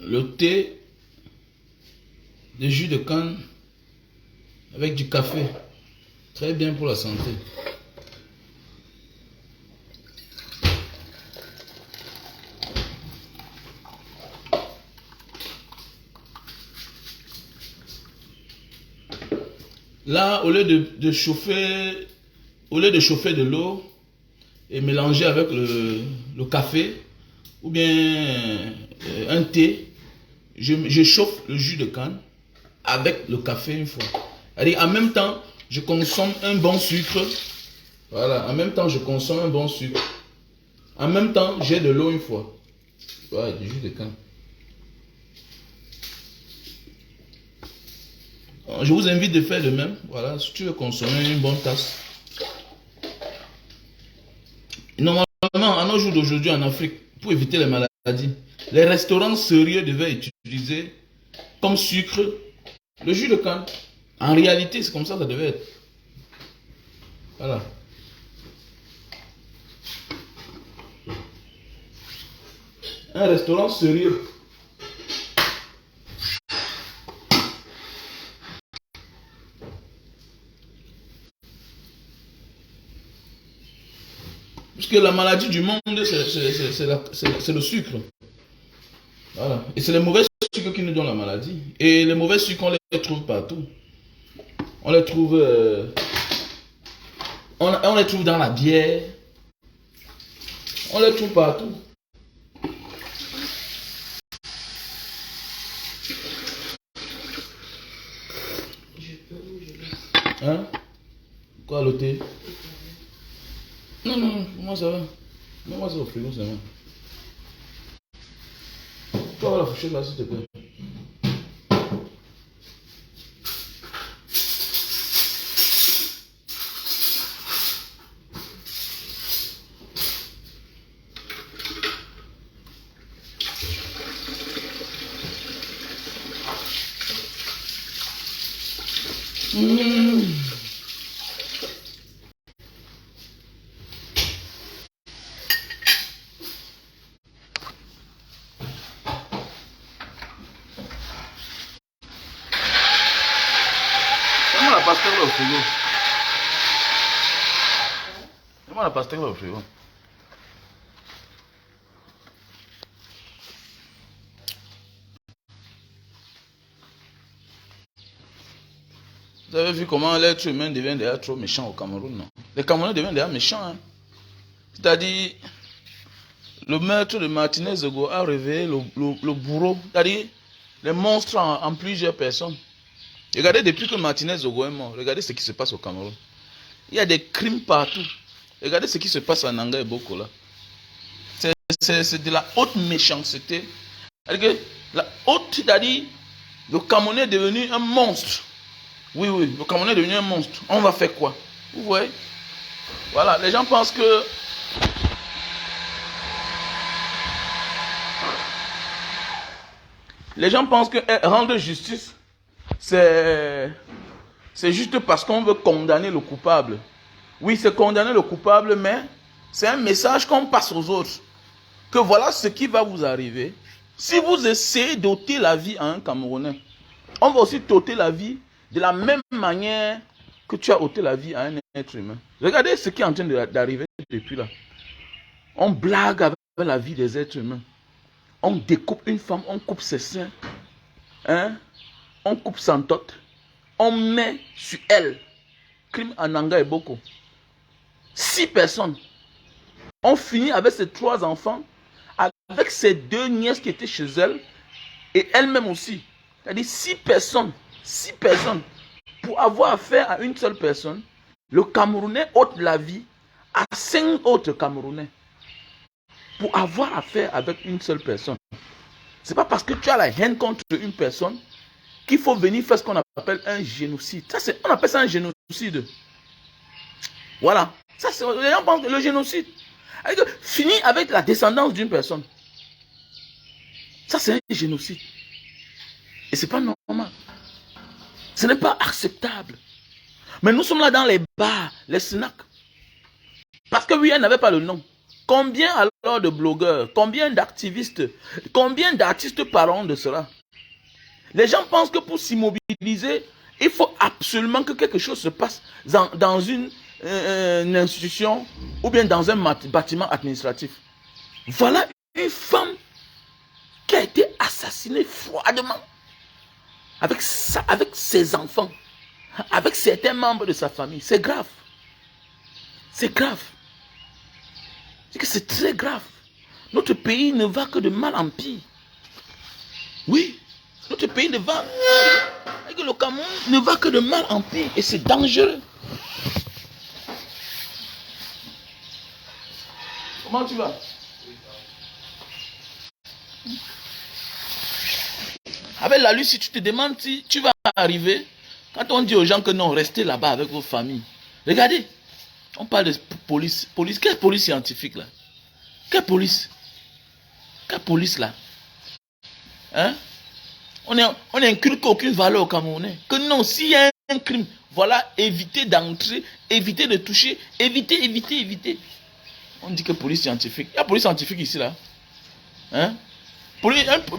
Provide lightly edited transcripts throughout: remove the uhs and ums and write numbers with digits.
le thé, le jus de canne avec du café. Très bien pour la santé. Là, au lieu de chauffer de l'eau et mélanger avec le café ou bien un thé, je chauffe le jus de canne avec le café une fois. C'est-à-dire, en même temps, je consomme un bon sucre. Voilà, en même temps, je consomme un bon sucre. En même temps, j'ai de l'eau une fois. Voilà, du jus de canne. Je vous invite de faire de même. Voilà, si tu veux consommer une bonne tasse. Normalement, à nos jours d'aujourd'hui en Afrique, pour éviter les maladies, les restaurants sérieux devaient utiliser comme sucre le jus de canne. En réalité, c'est comme ça que ça devait être. Voilà. Un restaurant sérieux. Puisque la maladie du monde, c'est le sucre. Voilà. Et c'est les mauvais sucres qui nous donnent la maladie. Et les mauvais sucres, on les trouve partout. On les trouve, on les trouve dans la bière. On les trouve partout. Hein? Quoi, le thé? Non, non, moi ça va. Non, moi c'est au frigo, c'est bon. Tu vas la fourchette là, s'il te plaît. Mets-moi la pastèque là au frigo. Mets-moi la pastèque là au frigo. Vous avez vu comment l'être humain devient déjà trop méchant au Cameroun, non? Les Camerounais deviennent déjà méchants, hein? C'est-à-dire, le meurtre de Martinez Zogo a réveillé le bourreau, c'est-à-dire les monstres en plusieurs personnes. Regardez, depuis que Martinez Zogo est mort, regardez ce qui se passe au Cameroun. Il y a des crimes partout. Regardez ce qui se passe à Nanga et Boko là. C'est de la haute méchanceté. C'est-à-dire que la haute, c'est-à-dire, le Camerounais est devenu un monstre. Oui, oui, le Camerounais est devenu un monstre. On va faire quoi? Vous voyez? Voilà, les gens pensent que... Les gens pensent que rendre justice, c'est juste parce qu'on veut condamner le coupable. Oui, c'est condamner le coupable, mais c'est un message qu'on passe aux autres. Que voilà ce qui va vous arriver. Si vous essayez d'ôter la vie à un Camerounais, on va aussi t'ôter la vie de la même manière que tu as ôté la vie à un être humain. Regardez ce qui est en train d'arriver depuis là. On blague avec la vie des êtres humains. On découpe une femme, on coupe ses seins, hein? On coupe son tot, on met sur elle, crime à Nanga et Boko. 6 personnes. On finit avec ses 3 enfants, avec ses 2 nièces qui étaient chez elle, et elle-même aussi. C'est-à-dire 6 personnes. 6 personnes. Pour avoir affaire à une seule personne, le Camerounais ôte la vie à 5 autres Camerounais. Pour avoir affaire avec une seule personne. Ce n'est pas parce que tu as la haine contre une personne qu'il faut venir faire ce qu'on appelle un génocide. On appelle ça un génocide. Voilà. Les gens pensent que le génocide. Fini avec la descendance d'une personne. Ça, c'est un génocide. Et ce n'est pas normal. Ce n'est pas acceptable. Mais nous sommes là dans les bars, les snacks. Parce que oui, elle n'avait pas le nom. Combien alors de blogueurs, combien d'activistes, combien d'artistes parleront de cela? Les gens pensent que pour s'immobiliser, il faut absolument que quelque chose se passe dans une institution ou bien dans un bâtiment administratif. Voilà une femme qui a été assassinée froidement avec ses enfants, avec certains membres de sa famille. C'est grave. C'est grave. C'est très grave. Notre pays ne va que de mal en pire. Oui, notre pays ne va... Le Cameroun ne va que de mal en pire et c'est dangereux. Comment tu vas? Avec la lutte, si tu te demandes si tu vas arriver, quand on dit aux gens que non, restez là-bas avec vos familles. Regardez, on parle de police. Quelle police scientifique là? Quelle police? Quelle police là? Hein? On n'inculque aucune valeur au Camerounais. Que non, s'il y a un crime, voilà, évitez d'entrer, évitez de toucher, évitez. On dit que police scientifique. Il y a police scientifique ici là. Hein?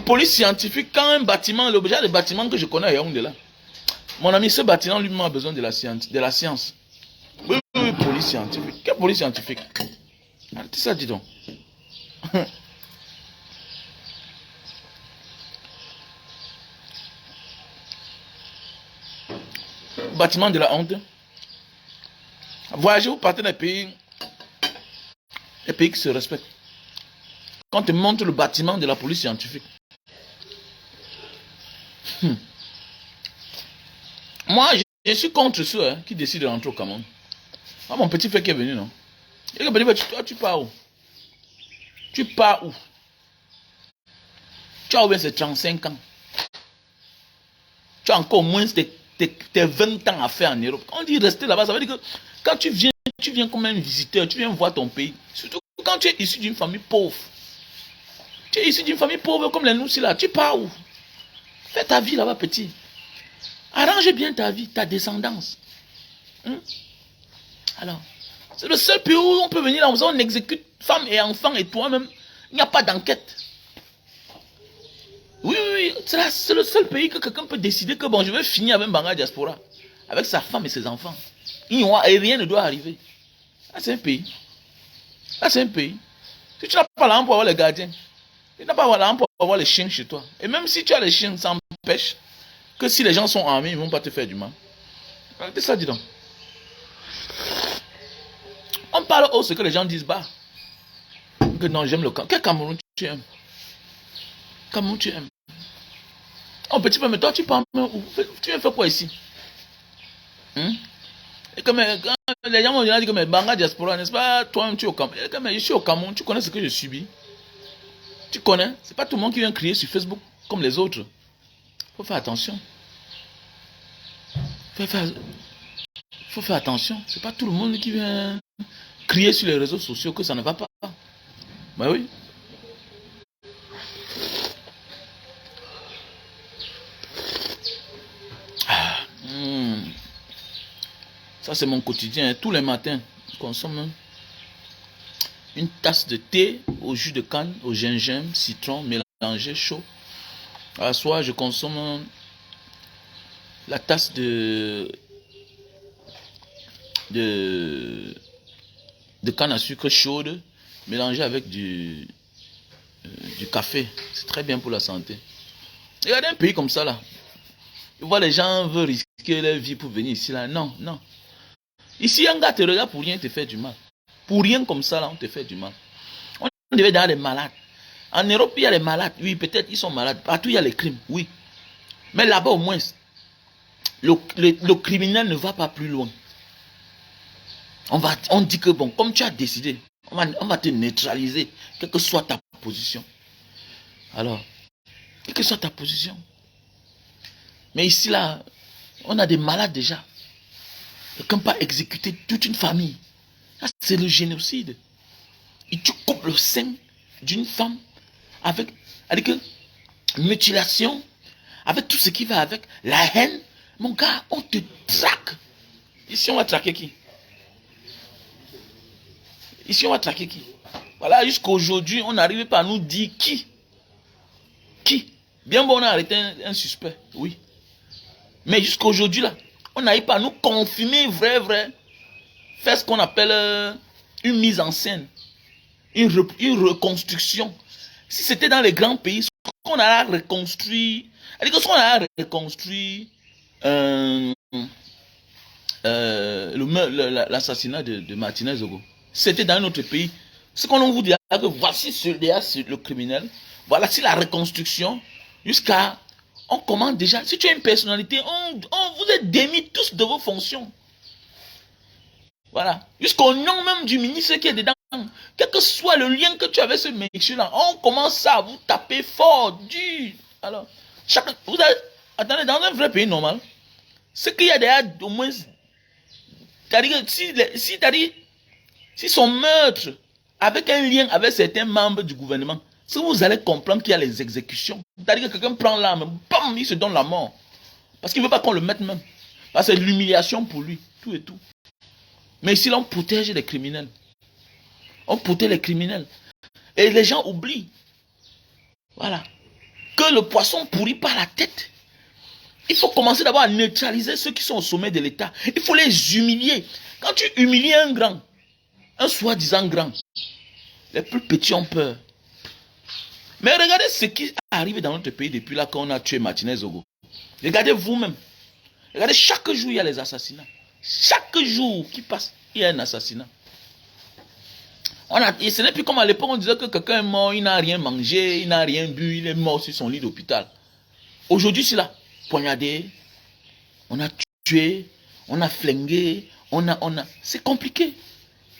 Police scientifique, quand un bâtiment, l'objet des bâtiments que je connais à Yaoundé là. Mon ami, ce bâtiment lui-même a besoin de la science. Oui, police scientifique. Quelle police scientifique? Arrêtez ça, dis donc. Bâtiment de la honte. Voyagez, vous partez dans les pays qui se respectent. Quand on te montre le bâtiment de la police scientifique. Moi, je suis contre ceux qui décident de rentrer au Cameroun. Moi, mon petit frère qui est venu, non? Et le petit frère, tu pars où? Tu pars où? Tu as ouvert ces 35 ans. Tu as encore au moins tes 20 ans à faire en Europe. Quand on dit rester là-bas, ça veut dire que quand tu viens comme un visiteur, tu viens voir ton pays. Surtout quand tu es issu d'une famille pauvre. Tu es issu d'une famille pauvre comme les nous là. Tu pars où? Fais ta vie là-bas, petit. Arrange bien ta vie, ta descendance. Alors, c'est le seul pays où on peut venir là, on exécute femmes et enfants et toi-même. Il n'y a pas d'enquête. Oui, c'est le seul pays que quelqu'un peut décider que bon, je vais finir avec Banga Diaspora, avec sa femme et ses enfants. Et rien ne doit arriver. Là, c'est un pays. Là, c'est un pays. Si tu n'as pas l'argent pour avoir les gardiens, tu n'as pas l'argent pour avoir les chiens chez toi. Et même si tu as les chiens, ça empêche que si les gens sont armés, ils ne vont pas te faire du mal. Arrêtez ça, dis donc. On parle haut ce que les gens disent bas. Que non, j'aime le Cameroun. Quel Cameroun tu aimes? Cameroun tu aimes? Oh petit peu, mais toi tu parles où? Tu viens faire quoi ici? Et comme les gens m'ont dit que Banga Diaspora, n'est-ce pas? Toi-même tu es au Cameroun. Et comme je suis au Cameroun, tu connais ce que je subis? Tu connais? C'est pas tout le monde qui vient crier sur Facebook comme les autres. Faut faire attention. Faut faire attention. C'est pas tout le monde qui vient crier sur les réseaux sociaux que ça ne va pas. Ben oui. Ça c'est mon quotidien. Tous les matins, je consomme une tasse de thé au jus de canne, au gingembre, citron, mélangé chaud. À la soir, je consomme la tasse de canne à sucre chaude mélangée avec du café. C'est très bien pour la santé. Regardez un pays comme ça là. Tu vois, les gens veulent risquer leur vie pour venir ici là. Non. Ici, un gars te regarde pour rien te fait du mal. Pour rien comme ça là, on te fait du mal. On devait dans les malades. En Europe, il y a les malades. Oui, peut-être ils sont malades. Partout, il y a les crimes. Oui. Mais là-bas, au moins, le criminel ne va pas plus loin. On dit que bon, comme tu as décidé, on va te neutraliser, quelle que soit ta position. Alors, quelle que soit ta position. Mais ici, là, on a des malades déjà. Quelqu'un peut exécuter toute une famille. C'est le génocide. Et tu coupes le sein d'une femme avec mutilation, avec tout ce qui va avec, la haine. Mon gars, on te traque. Ici, on va traquer qui? Ici, on va traquer qui? Voilà, jusqu'à aujourd'hui, on n'arrive pas à nous dire qui. Qui? Bien bon, on a arrêté un suspect, oui. Mais jusqu'à aujourd'hui, là, on n'arrive pas à nous confirmer vrai. Faire ce qu'on appelle une mise en scène. Une reconstruction. Si c'était dans les grands pays, ce qu'on a reconstruit, ce qu'on a reconstruit l'assassinat de Martinez Zogo, c'était dans un autre pays. Ce qu'on vous dit, que voici le criminel, voilà, c'est la reconstruction, jusqu'à, on commence déjà, si tu as une personnalité, vous êtes démis tous de vos fonctions. Voilà. Jusqu'au nom même du ministre qui est dedans. Quel que soit le lien que tu avais ce monsieur-là, on commence à vous taper fort, dur. Alors, attendez, dans un vrai pays normal, ce qu'il y a derrière, au moins, si son meurtre, avec un lien avec certains membres du gouvernement, si vous allez comprendre qu'il y a les exécutions, c'est-à-dire que quelqu'un prend l'arme, bam, il se donne la mort. Parce qu'il ne veut pas qu'on le mette même. Parce que c'est l'humiliation pour lui, tout et tout. Mais ici, là, on protège les criminels. On protège les criminels. Et les gens oublient. Voilà. Que le poisson pourrit par la tête. Il faut commencer d'abord à neutraliser ceux qui sont au sommet de l'État. Il faut les humilier. Quand tu humilies un grand, un soi-disant grand, les plus petits ont peur. Mais regardez ce qui arrive dans notre pays depuis là qu'on a tué Martinez Zogo. Regardez vous-même. Regardez, chaque jour, il y a les assassinats. Chaque jour qui passe, il y a un assassinat. Et ce n'est plus comme à l'époque, on disait que quelqu'un est mort, il n'a rien mangé, il n'a rien bu, il est mort sur son lit d'hôpital. Aujourd'hui, c'est là. Poignardé, on a tué, on a flingué, c'est compliqué.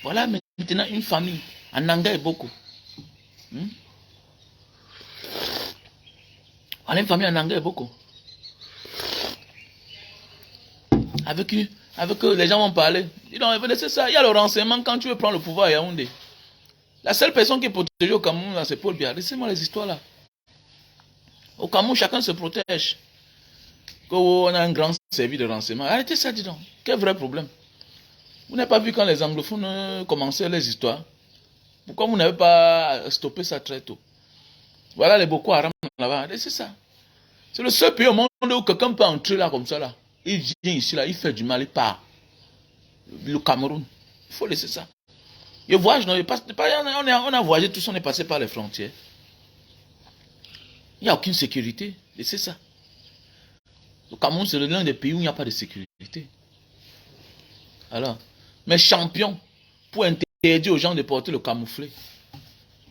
Voilà maintenant une famille. En Nanga et beaucoup. Voilà une famille en Nanga et beaucoup. Avec les gens vont parler. Ils ont laissé ça. Il y a le renseignement quand tu veux prendre le pouvoir à Yaoundé. La seule personne qui est protégée au Cameroun, c'est Paul Biya. Laissez-moi les histoires là. Au Cameroun, chacun se protège. On a un grand service de renseignement. Arrêtez ça, dis donc. Quel vrai problème. Vous n'avez pas vu quand les anglophones commençaient les histoires? Pourquoi vous n'avez pas stoppé ça très tôt? Voilà les Boko Haram là-bas. Laissez ça. C'est le seul pays au monde où quelqu'un peut entrer là comme ça là. Il vient ici, là, il fait du mal, il part. Le Cameroun. Il faut laisser ça. Il voyage, non, on a voyagé tous, on est passé par les frontières. Il n'y a aucune sécurité. Laissez ça. Le Cameroun, c'est l'un des pays où il n'y a pas de sécurité. Alors, mais champion, pour interdire aux gens de porter le camouflet.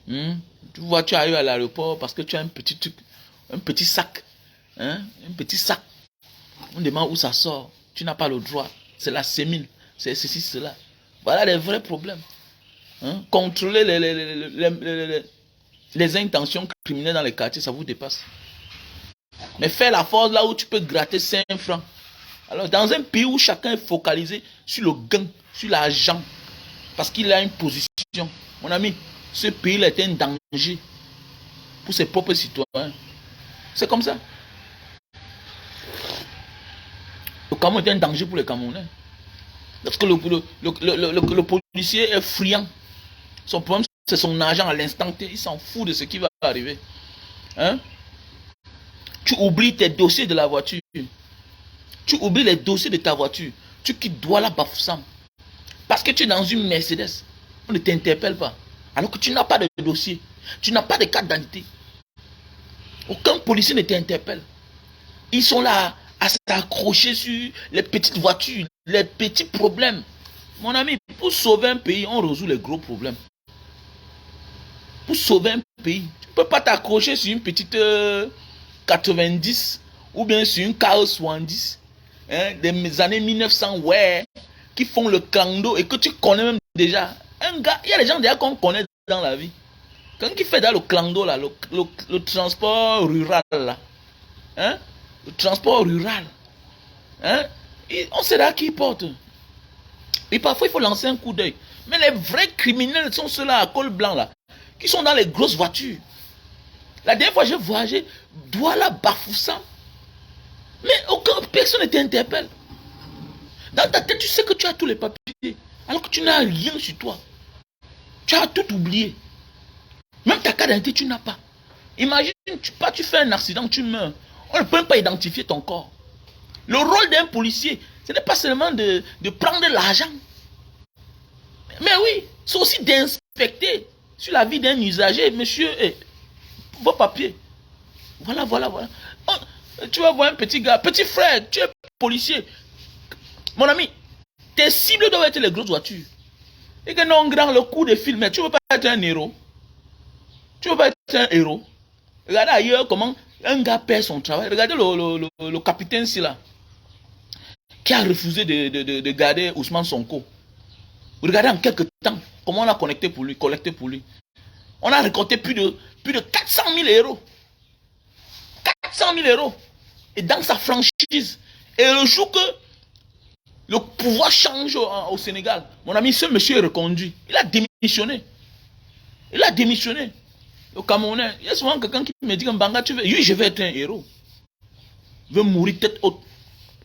Tu vois, tu arrives à l'aéroport parce que tu as un petit truc, un petit sac. Un petit sac. On demande où ça sort. Tu n'as pas le droit. C'est la sémine. C'est ceci, cela. Voilà les vrais problèmes. Contrôler les intentions criminelles dans les quartiers, ça vous dépasse. Mais faire la force là où tu peux gratter 5 francs. Alors, dans un pays où chacun est focalisé sur le gain, sur l'argent, parce qu'il a une position, mon ami, ce pays est un danger pour ses propres citoyens. C'est comme ça. Le Cameroun est un danger pour les Camerounais. Parce que le policier est friand. Son problème, c'est son argent à l'instant T. Il s'en fout de ce qui va arriver. Tu oublies tes dossiers de la voiture. Tu oublies les dossiers de ta voiture. Tu quittes Douala Bafoussam. Parce que tu es dans une Mercedes. On ne t'interpelle pas. Alors que tu n'as pas de dossier. Tu n'as pas de carte d'identité. Aucun policier ne t'interpelle. Ils sont là à s'accrocher sur les petites voitures, les petits problèmes. Mon ami, pour sauver un pays, on résout les gros problèmes. Pour sauver un pays, tu ne peux pas t'accrocher sur une petite 90 ou bien sur une 70 des années 1900, ouais, qui font le clando et que tu connais même déjà. Un gars, il y a des gens déjà qu'on connaît dans la vie. Quelqu'un qui fait dans le clando, là, le transport rural, là. Le transport rural. On sait là qui il porte. Et parfois, il faut lancer un coup d'œil. Mais les vrais criminels sont ceux-là à col blanc, là, qui sont dans les grosses voitures. La dernière fois, j'ai voyagé, Douala Bafoussam. Mais personne ne t'interpelle. Dans ta tête, tu sais que tu as tous les papiers. Alors que tu n'as rien sur toi. Tu as tout oublié. Même ta carte d'identité, tu n'as pas. Imagine, tu fais un accident, tu meurs. On ne peut même pas identifier ton corps. Le rôle d'un policier, ce n'est pas seulement de prendre l'argent. Mais oui, c'est aussi d'inspecter sur la vie d'un usager. Monsieur, vos papiers. Voilà. Tu vas voir un petit gars, petit frère, tu es policier. Mon ami, tes cibles doivent être les grosses voitures. Et que non, grand, le coup de film, mais tu ne veux pas être un héros. Tu ne veux pas être un héros. Regardez ailleurs comment un gars perd son travail. Regardez le capitaine Silla, qui a refusé de garder Ousmane Sonko. Regardez en quelques temps comment on a collecté pour lui. On a récolté plus de 400 000 euros. 400 000 euros. Et dans sa franchise. Et le jour que le pouvoir change au Sénégal, mon ami, ce monsieur est reconduit. Il a démissionné. Le Camerounais, il y a souvent quelqu'un qui me dit que Mbanga, tu veux. Oui, je vais être un héros. Je veux mourir tête haute.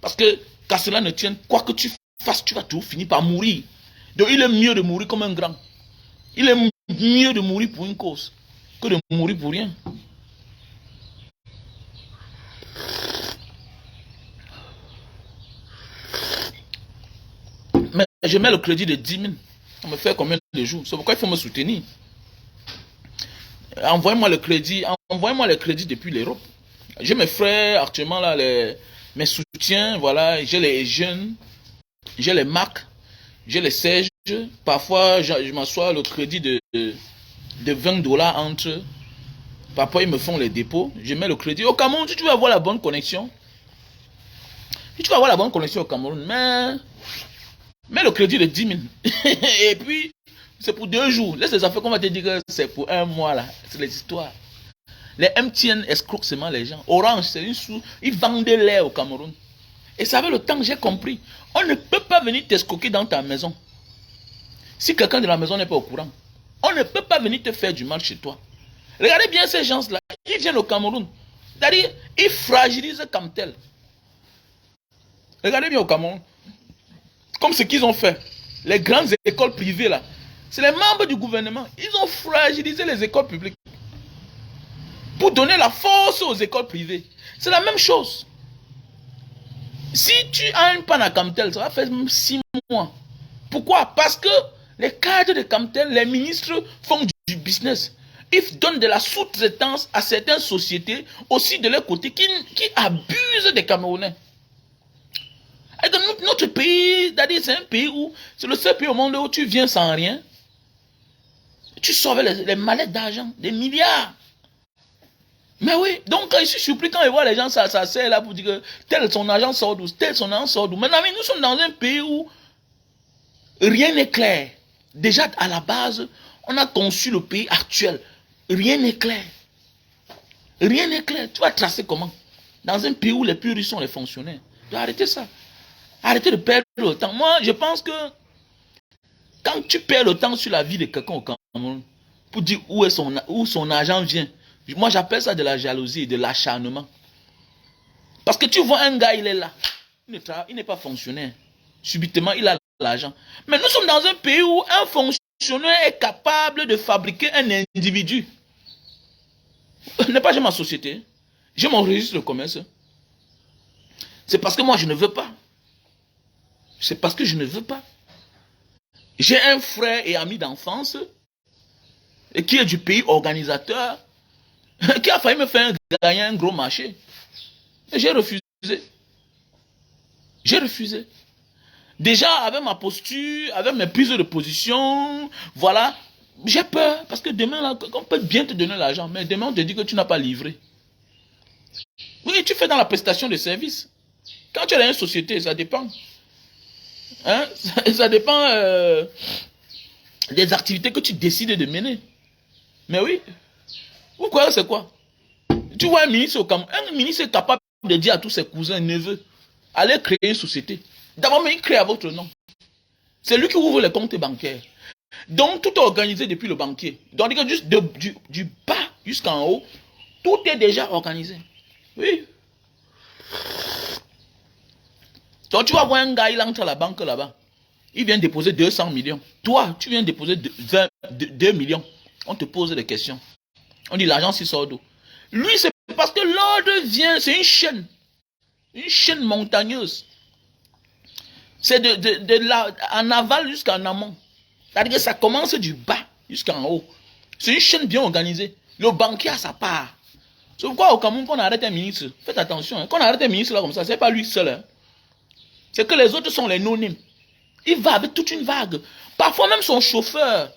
Parce que, qu'à cela ne tienne, quoi que tu fasses, tu vas toujours finir par mourir. Donc, il est mieux de mourir comme un grand. Il est mieux de mourir pour une cause que de mourir pour rien. Mais je mets le crédit de 10 000. Ça me fait combien de jours? C'est pourquoi il faut me soutenir. Envoyez-moi le crédit depuis l'Europe. J'ai mes frères actuellement là, mes soutiens, voilà, j'ai les jeunes, j'ai les marques, j'ai les Serge. Parfois, je m'assois le crédit de 20 $ entre eux. Parfois, ils me font les dépôts. Je mets le crédit. Au Cameroun, si tu veux avoir la bonne connexion, au Cameroun, mets le crédit de 10 000. Et puis, c'est pour 2 jours. Laisse les affaires qu'on va te dire que c'est pour 1 mois là. C'est les histoires. Les MTN escroquent seulement les gens. Orange, c'est une sous. Ils vendent des laits au Cameroun. Et ça fait le temps que j'ai compris. On ne peut pas venir t'escroquer dans ta maison. Si quelqu'un de la maison n'est pas au courant, on ne peut pas venir te faire du mal chez toi. Regardez bien ces gens-là. Ils viennent au Cameroun. C'est-à-dire, ils fragilisent comme tel. Regardez bien au Cameroun. Comme ce qu'ils ont fait. Les grandes écoles privées là. C'est les membres du gouvernement. Ils ont fragilisé les écoles publiques. Pour donner la force aux écoles privées. C'est la même chose. Si tu as une panne à Camtel, ça va faire même 6 mois. Pourquoi? Parce que les cadres de Camtel, les ministres font du business. Ils donnent de la sous-traitance à certaines sociétés, aussi de leur côté, qui abusent des Camerounais. Et donc, notre pays, c'est un pays où, c'est le seul pays au monde où tu viens sans rien. Tu sauves les mallettes d'argent, des milliards. Mais oui, donc je suis surpris quand je vois les gens s'asseoir là pour dire que tel son argent sort d'où, tel son argent sort d'où. Maintenant, nous sommes dans un pays où rien n'est clair. Déjà, à la base, on a conçu le pays actuel. Rien n'est clair. Rien n'est clair. Tu vas tracer comment? Dans un pays où les plus riches sont les fonctionnaires. Tu dois arrêter ça. Arrêtez de perdre le temps. Moi, je pense que quand tu perds le temps sur la vie de quelqu'un au Cameroun, pour dire où son argent vient, moi j'appelle ça de la jalousie et de l'acharnement. Parce que tu vois un gars, il est là. Il n'est pas fonctionnaire. Subitement, il a l'argent. Mais nous sommes dans un pays où un fonctionnaire est capable de fabriquer un individu. Je n'ai pas ma société. J'ai mon registre de commerce. C'est parce que moi je ne veux pas. C'est parce que je ne veux pas. J'ai un frère et ami d'enfance qui est du pays organisateur, qui a failli me faire gagner un gros marché. Et j'ai refusé. J'ai refusé. Déjà, avec ma posture, avec mes prises de position, voilà, j'ai peur. Parce que demain, là, on peut bien te donner l'argent, mais demain, on te dit que tu n'as pas livré. Oui, tu fais dans la prestation de service. Quand tu as une société, ça dépend. Hein? Ça dépend des activités que tu décides de mener. Mais oui. Vous croyez c'est quoi? Tu vois un ministre au Cameroun, un ministre est capable de dire à tous ses cousins, neveux, allez créer une société. D'abord, mais il crée à votre nom. C'est lui qui ouvre les comptes bancaires. Donc, tout est organisé depuis le banquier. Donc, juste du bas jusqu'en haut, tout est déjà organisé. Oui. Donc, tu vas voir un gars, il entre à la banque là-bas. Il vient déposer 200 millions. Toi, tu viens déposer 2 millions. On te pose des questions. On dit l'argent s'il sort d'eau. Lui, c'est parce que l'ordre vient, c'est une chaîne montagneuse. C'est de là, en aval jusqu'en amont. C'est-à-dire que ça commence du bas jusqu'en haut. C'est une chaîne bien organisée. Le banquier a sa part. C'est pourquoi au Cameroun, quand on arrête un ministre, faites attention, hein, quand on arrête un ministre là comme ça, c'est pas lui seul. Hein. C'est que les autres sont les non-nimes. Il va avec toute une vague. Parfois même son chauffeur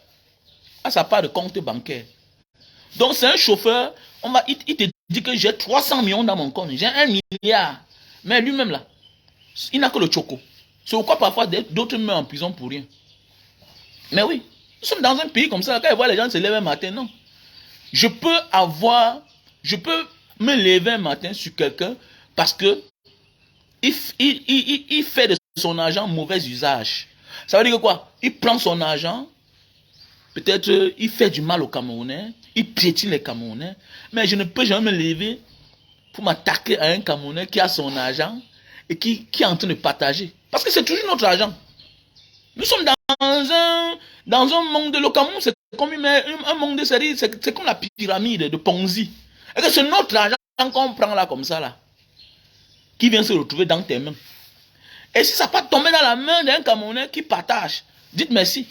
a sa part de compte bancaire. Donc c'est un chauffeur, il te dit que j'ai 300 millions dans mon compte, j'ai 1 milliard. Mais lui-même là, il n'a que le choco. C'est pourquoi parfois d'autres meurent en prison pour rien. Mais oui, nous sommes dans un pays comme ça, quand ils voient les gens se lever un matin, non. Je peux me lever un matin sur quelqu'un parce que il fait de son argent mauvais usage. Ça veut dire que quoi? Il prend son argent, peut-être il fait du mal aux Camerounais, il piétine les Camerounais, mais je ne peux jamais me lever pour m'attaquer à un Camerounais qui a son argent et qui est en train de partager. Parce que c'est toujours notre argent. Nous sommes dans un monde, le Cameroun, c'est comme un monde, c'est comme la pyramide de Ponzi. Et que c'est notre argent qu'on prend là comme ça, là, qui vient se retrouver dans tes mains. Et si ça n'a pas tombé dans la main d'un Camerounais qui partage, dites merci.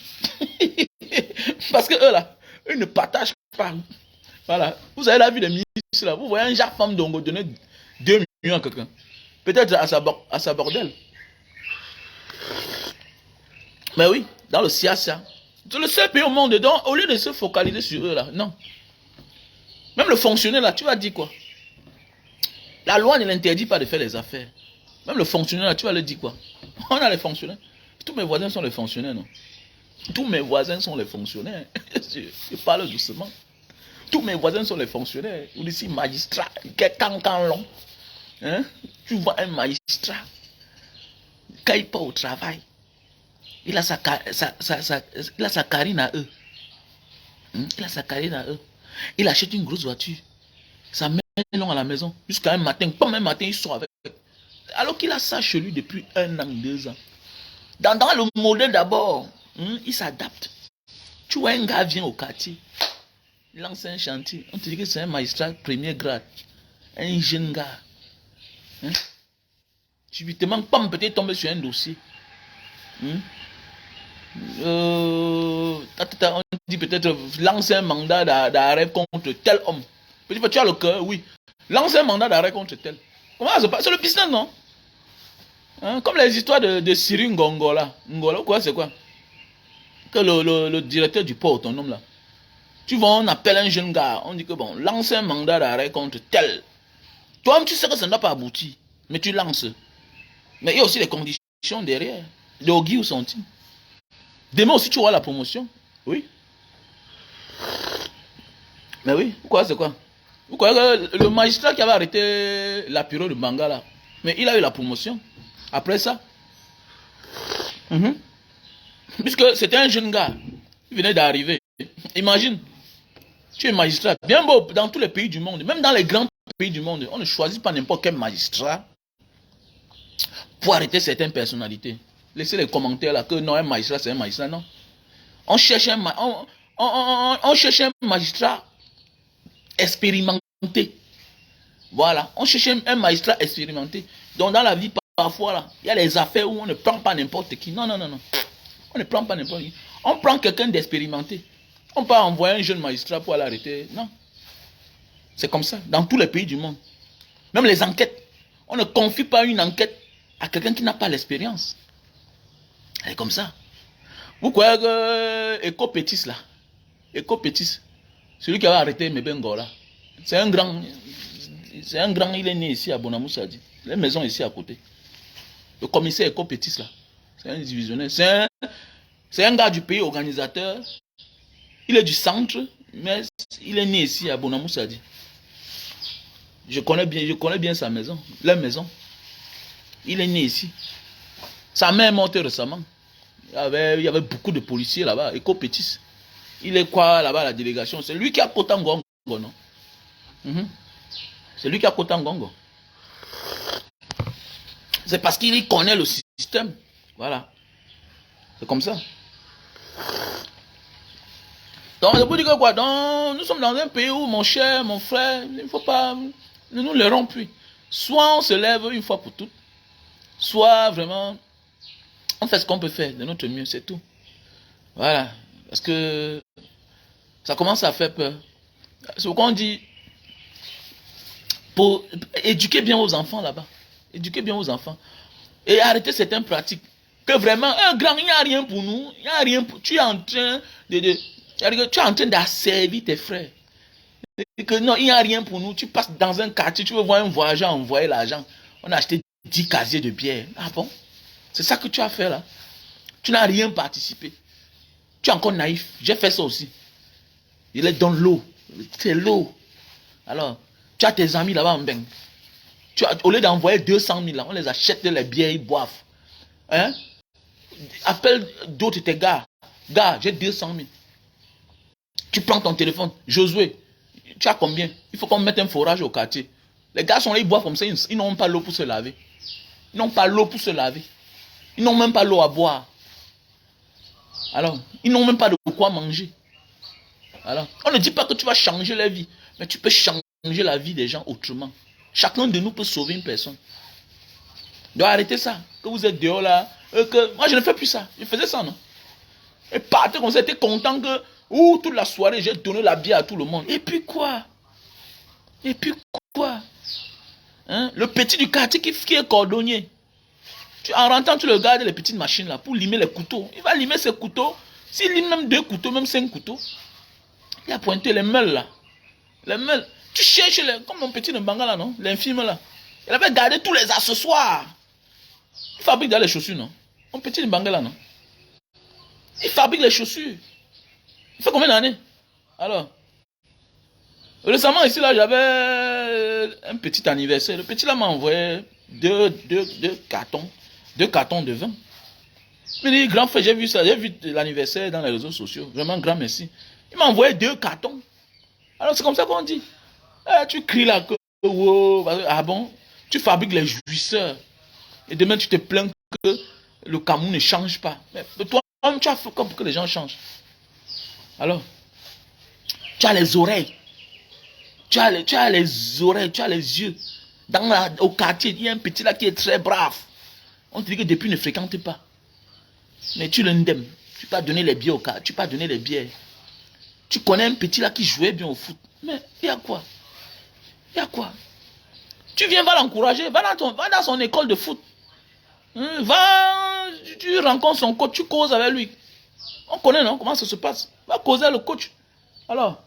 Parce que eux là, eux ne partagent pas. Voilà. Vous avez la vie des ministres là, vous voyez un Jacques Femme Dongo donner 2 millions à quelqu'un. Peut-être à sa bordel. Mais oui, dans le Siassa, c'est le seul pays au monde. Donc, au lieu de se focaliser sur eux là, non. Même le fonctionnaire là, tu vas dire quoi? La loi ne l'interdit pas de faire les affaires. Même le fonctionnaire là, tu vas le dire quoi? On a les fonctionnaires. Tous mes voisins sont les fonctionnaires, non? Tous mes voisins sont les fonctionnaires. Je parle doucement. Tous mes voisins sont les fonctionnaires. Ou ici, magistrat, cancan long. Hein? Tu vois un magistrat, quand il part au travail, il a sa carine à eux. Il a sa carine à eux. Il achète une grosse voiture. Ça met long à la maison. Jusqu'à un matin. Comme un matin, il sort avec. Alors qu'il a ça chez lui depuis 1 an, 2 ans. Dans le modèle d'abord, il s'adapte. Tu vois, un gars vient au quartier. Il lance un chantier. On te dit que c'est un magistrat premier grade. Un jeune gars. Subitement, pam, peut-être tomber sur un dossier. On dit peut-être lance un mandat d'arrêt contre tel homme. Peut-être tu as le cœur, oui. Lance un mandat d'arrêt contre tel. Comment ça se passe? C'est le business, non? Comme les histoires de Siri Ngongo là. Ngongo, quoi, c'est quoi? Que le directeur du port autonome là. Tu vois, on appelle un jeune gars. On dit que bon, lance un mandat d'arrêt contre tel. Toi-même, tu sais que ça ne doit pas aboutir. Mais tu lances. Mais il y a aussi les conditions derrière. Le Ogi ou centime. Demain aussi, tu auras la promotion. Oui. Mais oui, pourquoi c'est quoi? Pourquoi le magistrat qui avait arrêté la période de Banga là, mais il a eu la promotion. Après ça. Puisque c'était un jeune gars. Il venait d'arriver. Imagine. Tu es magistrat. Bien beau dans tous les pays du monde. Même dans les grands pays du monde. On ne choisit pas n'importe quel magistrat pour arrêter certaines personnalités. Laissez les commentaires là que non, un magistrat c'est un magistrat, non. On cherche un magistrat expérimenté. Voilà, on cherche un magistrat expérimenté. Donc dans la vie, parfois là, il y a les affaires où on ne prend pas n'importe qui. Non, non, non, non. On ne prend pas n'importe qui. On prend quelqu'un d'expérimenté. On ne peut pas envoyer un jeune magistrat pour aller arrêter. Non. C'est comme ça, dans tous les pays du monde. Même les enquêtes. On ne confie pas une enquête à quelqu'un qui n'a pas l'expérience. Elle est comme ça. Vous croyez que Eko Pétis là, Eko Pétis, celui qui avait arrêté Mebengo là, c'est un grand, il est né ici à Bonamoussadi. Les maisons ici à côté. Le commissaire Eko Pétis là, c'est un divisionnaire. C'est un gars du pays organisateur. Il est du centre, mais il est né ici à Bonamoussadi. Je connais bien sa maison, leur maison. Il est né ici. Sa mère est morte récemment. Il y avait beaucoup de policiers là-bas. Eko Pétis. Il est quoi là-bas, la délégation? C'est lui qui a Kotangongo, non? C'est lui qui a Kotangongo. C'est parce qu'il connaît le système. Voilà. C'est comme ça. Donc, c'est pour dire que quoi? Donc, nous sommes dans un pays où, mon cher, mon frère, il ne faut pas, ne nous leurrons plus. Soit on se lève une fois pour toutes, soit vraiment, on fait ce qu'on peut faire de notre mieux, c'est tout. Voilà. Parce que ça commence à faire peur. C'est pourquoi on dit, pour éduquer bien aux enfants là-bas. Éduquer bien aux enfants. Et arrêter certaines pratiques. Que vraiment, un grand, il n'y a rien pour nous. Il n'y a rien pour... Tu es en train tu es en train d'asservir tes frères. Et que non, il n'y a rien pour nous. Tu passes dans un quartier, tu veux voir un voyageur envoyer l'argent. On a acheté 10 casiers de bière. Ah bon? C'est ça que tu as fait là? Tu n'as rien participé. Tu es encore naïf. J'ai fait ça aussi. Il est dans l'eau. C'est l'eau. Alors, tu as tes amis là-bas en bain. Au lieu d'envoyer 200 000, là, on les achète les bières, ils boivent. Hein? Appelle d'autres tes gars. Gars, j'ai 200 000. Tu prends ton téléphone. Josué, tu as combien? Il faut qu'on mette un forage au quartier. Les gars sont là, ils boivent comme ça, ils n'ont pas l'eau pour se laver. Ils n'ont pas l'eau pour se laver. Ils n'ont même pas l'eau à boire. Alors, ils n'ont même pas de quoi manger. Alors, on ne dit pas que tu vas changer la vie, mais tu peux changer la vie des gens autrement. Chacun de nous peut sauver une personne. Donc arrêtez ça. Que vous êtes dehors là. Moi je ne fais plus ça. Je faisais ça, non? Et partez comme ça, j'étais content que toute la soirée j'ai donné la bière à tout le monde. Et puis quoi? Et puis quoi? Hein? Le petit du quartier qui est cordonnier. En rentrant, tu le regardes les petites machines là pour limer les couteaux. Il va limer ses couteaux. S'il lime même 2 couteaux, même 5 couteaux, il a pointé les meules là. Les meules. Tu cherches comme mon petit Mbanga là, non? L'infime là. Il avait gardé tous les accessoires. Il fabrique dans les chaussures, non? Mon petit Mbanga là, non? Il fabrique les chaussures. Il fait combien d'années? Alors. Récemment ici là, j'avais un petit anniversaire. Le petit là m'a envoyé deux cartons. 2 cartons de vin. Il me dit, grand frère, j'ai vu ça, j'ai vu l'anniversaire dans les réseaux sociaux. Vraiment grand merci. Il m'a envoyé 2 cartons. Alors c'est comme ça qu'on dit. Tu cries là que wow, ah bon, tu fabriques les jouisseurs. Et demain tu te plains que le Cameroun ne change pas. Mais toi, tu as fait comme pour que les gens changent. Alors, tu as les oreilles. Tu as les oreilles, tu as les yeux. Au quartier, il y a un petit là qui est très brave. On te dit que depuis ne fréquente pas. Mais tu l'indemnes. Tu peux donner les billets au quartier. Tu peux donner les billets. Tu connais un petit là qui jouait bien au foot. Mais il y a quoi? Il y a quoi? Tu viens, va l'encourager. Va dans son école de foot. Va, tu rencontres son coach, tu causes avec lui. On connaît, non? Comment ça se passe? Va causer avec le coach. Alors,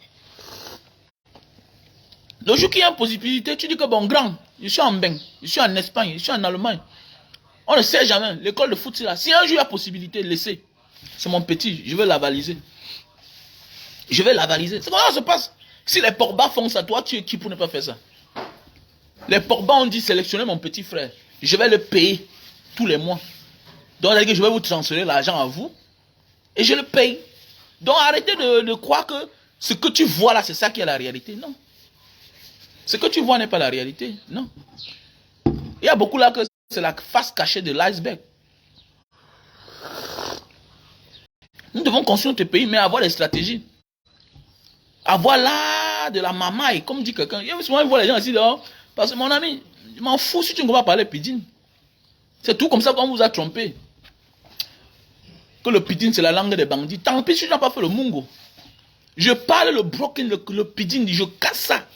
le jour qu'il y a une possibilité, tu dis que bon, grand, je suis en bain, je suis en Espagne, je suis en Allemagne. On ne sait jamais. L'école de foot, c'est là. Si un jour il y a possibilité de laisser, c'est mon petit, je vais l'avaliser. Je vais l'avaliser. C'est comment ça se passe? Si les Pogba font ça, toi, tu es qui pour ne pas faire ça? Les Pogba ont dit sélectionner mon petit frère. Je vais le payer tous les mois. Donc, je vais vous transférer l'argent à vous et je le paye. Donc, arrêtez de croire que ce que tu vois là, c'est ça qui est la réalité. Non. Ce que tu vois n'est pas la réalité. Non. Il y a beaucoup là que c'est la face cachée de l'iceberg. Nous devons construire notre pays, mais avoir des stratégies. Avoir là de la mamaille, comme dit quelqu'un. Souvent, je vois les gens ici dehors. Parce que mon ami, je m'en fous si tu ne peux pas parler pidgin. C'est tout comme ça qu'on vous a trompé. Que le pidgin, c'est la langue des bandits. Tant pis si tu n'as pas fait le mungo. Je parle le broken, le pidgin, je casse ça.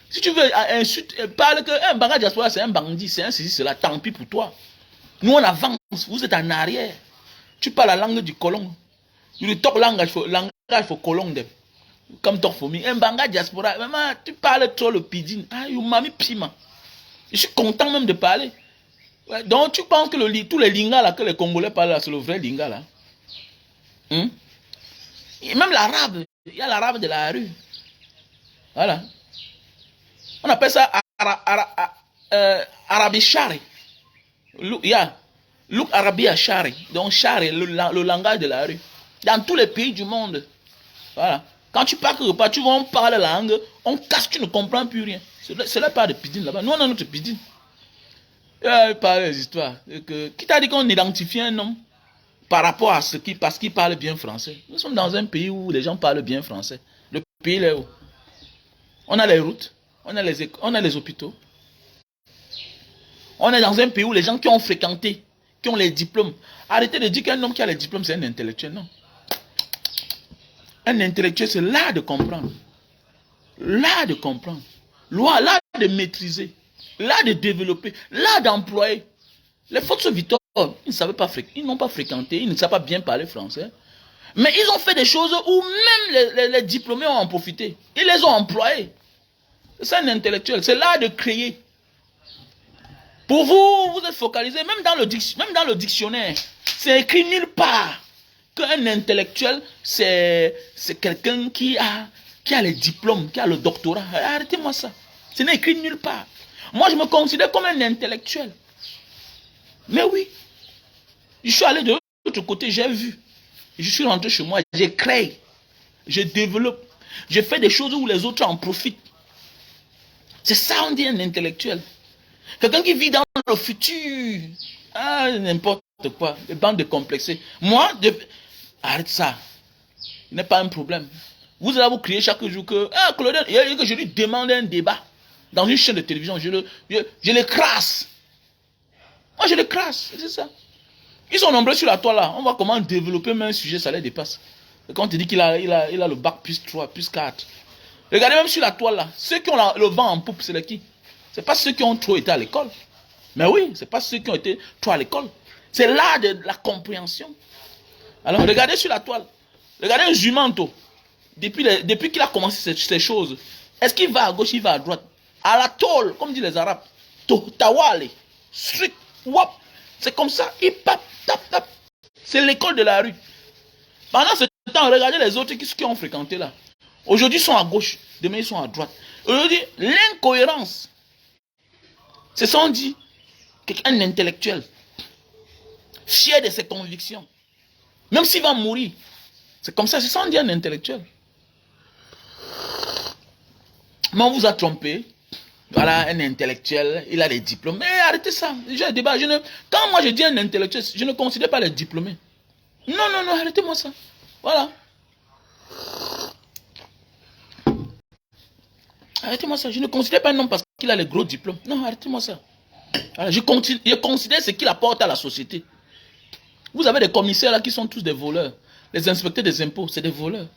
Si tu veux insulter, parle que un Mbanga diaspora, c'est un bandit, c'est un ceci, cela, tant pis pour toi. Nous, on avance, vous êtes en arrière. Tu parles la langue du colon. Le top langage for colon. Comme ton famille. Un Mbanga diaspora, maman, tu parles trop le pidgin. Ah, you m'a mis piment. Je suis content même de parler. Ouais, donc, tu penses que tous les lingas là, que les Congolais parlent là, c'est le vrai linga là. Et même l'arabe, il y a l'arabe de la rue. Voilà. On appelle ça Arabi Shari. Look Arabia Shari. Donc Shari, le langage de la rue. Dans tous les pays du monde. Voilà. Quand tu pars quelque part, tu vois, on parle la langue, on casse, tu ne comprends plus rien. C'est là pas de pidgin là-bas. Nous, on a notre pidgin. Il parle des histoires. Qui t'a dit qu'on identifie un homme par rapport à parce qu'ils parlent bien français. Nous sommes dans un pays où les gens parlent bien français. Le pays là où on a les routes, on a les hôpitaux. On est dans un pays où les gens qui ont fréquenté, qui ont les diplômes. Arrêtez de dire qu'un homme qui a les diplômes, c'est un intellectuel. Non. Un intellectuel, c'est l'art de comprendre. L'art de comprendre. L'art de maîtriser. L'art de développer. L'art d'employer. Les Fox Victor, ils n'ont pas fréquenté, ils ne savent pas bien parler français. Mais ils ont fait des choses où même les diplômés ont en profité. Ils les ont employés. C'est un intellectuel. C'est l'art de créer. Pour vous, vous êtes focalisé, même dans le dictionnaire, c'est écrit nulle part qu'un intellectuel, c'est quelqu'un qui a les diplômes, qui a le doctorat. Arrêtez-moi ça. Ce n'est écrit nulle part. Moi, je me considère comme un intellectuel. Mais oui, je suis allé de l'autre côté, j'ai vu. Je suis rentré chez moi, j'ai créé, je développe, je fais des choses où les autres en profitent. C'est ça, on dit un intellectuel. Quelqu'un qui vit dans le futur. Ah, n'importe quoi. Les bandes de complexés. Moi, arrête ça. Ce n'est pas un problème. Vous allez vous crier chaque jour que, ah, Claudel, que je lui demande un débat dans une chaîne de télévision. Je le crasse. Moi, je le crasse. C'est ça. Ils sont nombreux sur la toile là. On voit comment développer même un sujet, ça les dépasse. Et quand on te dit qu'il a le bac plus 3, plus 4. Regardez même sur la toile là. Ceux qui ont le vent en poupe, c'est qui? C'est pas ceux qui ont trop été à l'école. Mais oui, c'est pas ceux qui ont été trop à l'école. C'est l'art de la compréhension. Alors, regardez sur la toile. Regardez un jumanto. Depuis qu'il a commencé ces choses, est-ce qu'il va à gauche, il va à droite? À la tôle, comme disent les Arabes. Tawale, strict, wap. C'est comme ça. Il pape, tap, tap. C'est l'école de la rue. Pendant ce temps, regardez les autres qui ont fréquenté là. Aujourd'hui, ils sont à gauche. Demain, ils sont à droite. Aujourd'hui, l'incohérence. C'est ça on dit. Un intellectuel. Fier de ses convictions. Même s'il va mourir. C'est comme ça, c'est ça on dit un intellectuel. Mais on vous a trompé. Voilà, un intellectuel, il a les diplômes. Mais arrêtez ça. J'ai un débat. Quand moi je dis un intellectuel, je ne considère pas les diplômés. Non, non, non, arrêtez-moi ça. Voilà. Arrêtez-moi ça. Je ne considère pas un homme parce qu'il a les gros diplômes. Non, arrêtez-moi ça. Alors, je considère ce qu'il apporte à la société. Vous avez des commissaires là qui sont tous des voleurs. Les inspecteurs des impôts, c'est des voleurs.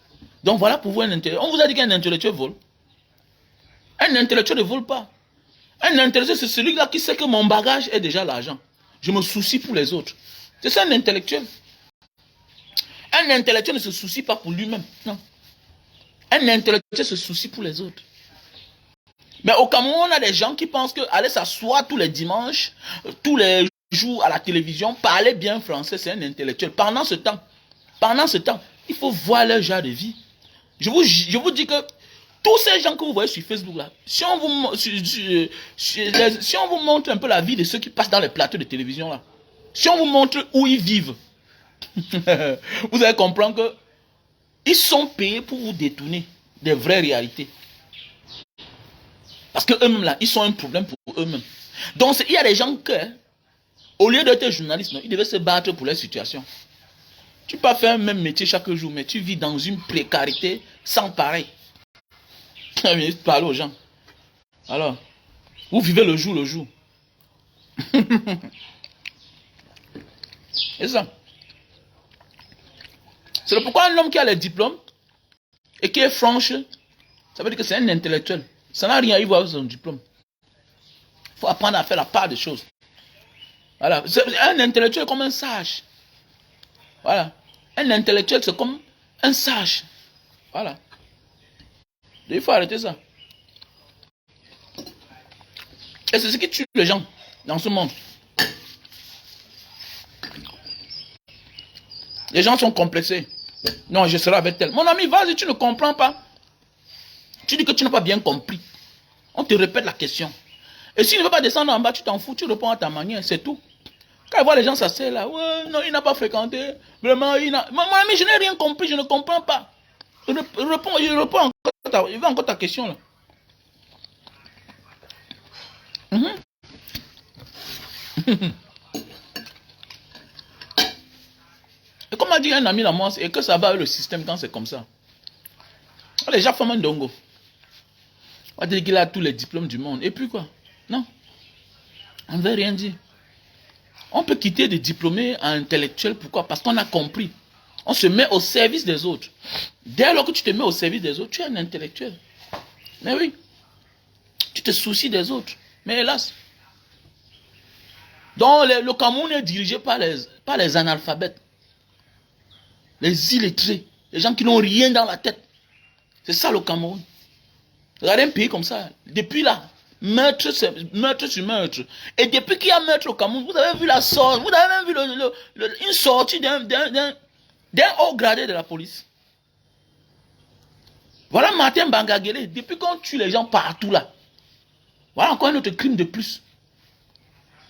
Donc voilà pour vous un intellectuel. On vous a dit qu'un intellectuel vole. Un intellectuel ne vole pas. Un intellectuel, c'est celui-là qui sait que mon bagage est déjà l'argent. Je me soucie pour les autres. C'est ça un intellectuel. Un intellectuel ne se soucie pas pour lui-même. Non. Un intellectuel se soucie pour les autres. Mais au Cameroun, on a des gens qui pensent qu'aller s'asseoir tous les dimanches, tous les jours à la télévision, parler bien français, c'est un intellectuel. Pendant ce temps, il faut voir leur genre de vie. Je vous dis que tous ces gens que vous voyez sur Facebook là, si on vous montre un peu la vie de ceux qui passent dans les plateaux de télévision là, si on vous montre où ils vivent, vous allez comprendre que ils sont payés pour vous détourner des vraies réalités. Parce que eux-mêmes là, ils sont un problème pour eux-mêmes. Donc il y a des gens que, au lieu d'être journaliste, ils devaient se battre pour leur situation. Tu peux pas faire un même métier chaque jour, mais tu vis dans une précarité sans pareil. Tu parles aux gens. Alors, vous vivez le jour le jour. C'est ça. C'est pourquoi un homme qui a les diplômes et qui est franche, ça veut dire que c'est un intellectuel. Ça n'a rien à voir avec son diplôme. Il faut apprendre à faire la part des choses. Voilà. Un intellectuel est comme un sage. Voilà. Un intellectuel, c'est comme un sage. Voilà. Il faut arrêter ça. Et c'est ce qui tue les gens dans ce monde. Les gens sont complexés. Non, je serai avec tel. Mon ami, vas-y, tu ne comprends pas. Tu dis que tu n'as pas bien compris. On te répète la question. Et s'il ne veut pas descendre en bas, tu t'en fous, tu réponds à ta manière, c'est tout. Quand il voit les gens s'asseoir là, ouais, non, il n'a pas fréquenté. Vraiment, il n'a. Mon ami, je n'ai rien compris, je ne comprends pas. Je réponds encore ta question là. Mm-hmm. dit un ami à moi, et que ça va avec le système quand c'est comme ça. Les gens font un dongo. On va dire qu'il a tous les diplômes du monde. Et puis quoi? Non. On ne veut rien dire. On peut quitter des diplômés à intellectuels. Pourquoi? Parce qu'on a compris. On se met au service des autres. Dès lors que tu te mets au service des autres, tu es un intellectuel. Mais oui. Tu te soucies des autres. Mais hélas. Donc le Cameroun est dirigé par les analphabètes. Les illettrés. Les gens qui n'ont rien dans la tête. C'est ça le Cameroun. Regardez un pays comme ça. Depuis là, meurtre sur meurtre. Et depuis qu'il y a meurtre au Cameroun, vous avez vu la sortie, vous avez même vu une sortie d'un haut gradé de la police. Voilà Martin Bangagele. Depuis qu'on tue les gens partout là. Voilà encore un autre crime de plus.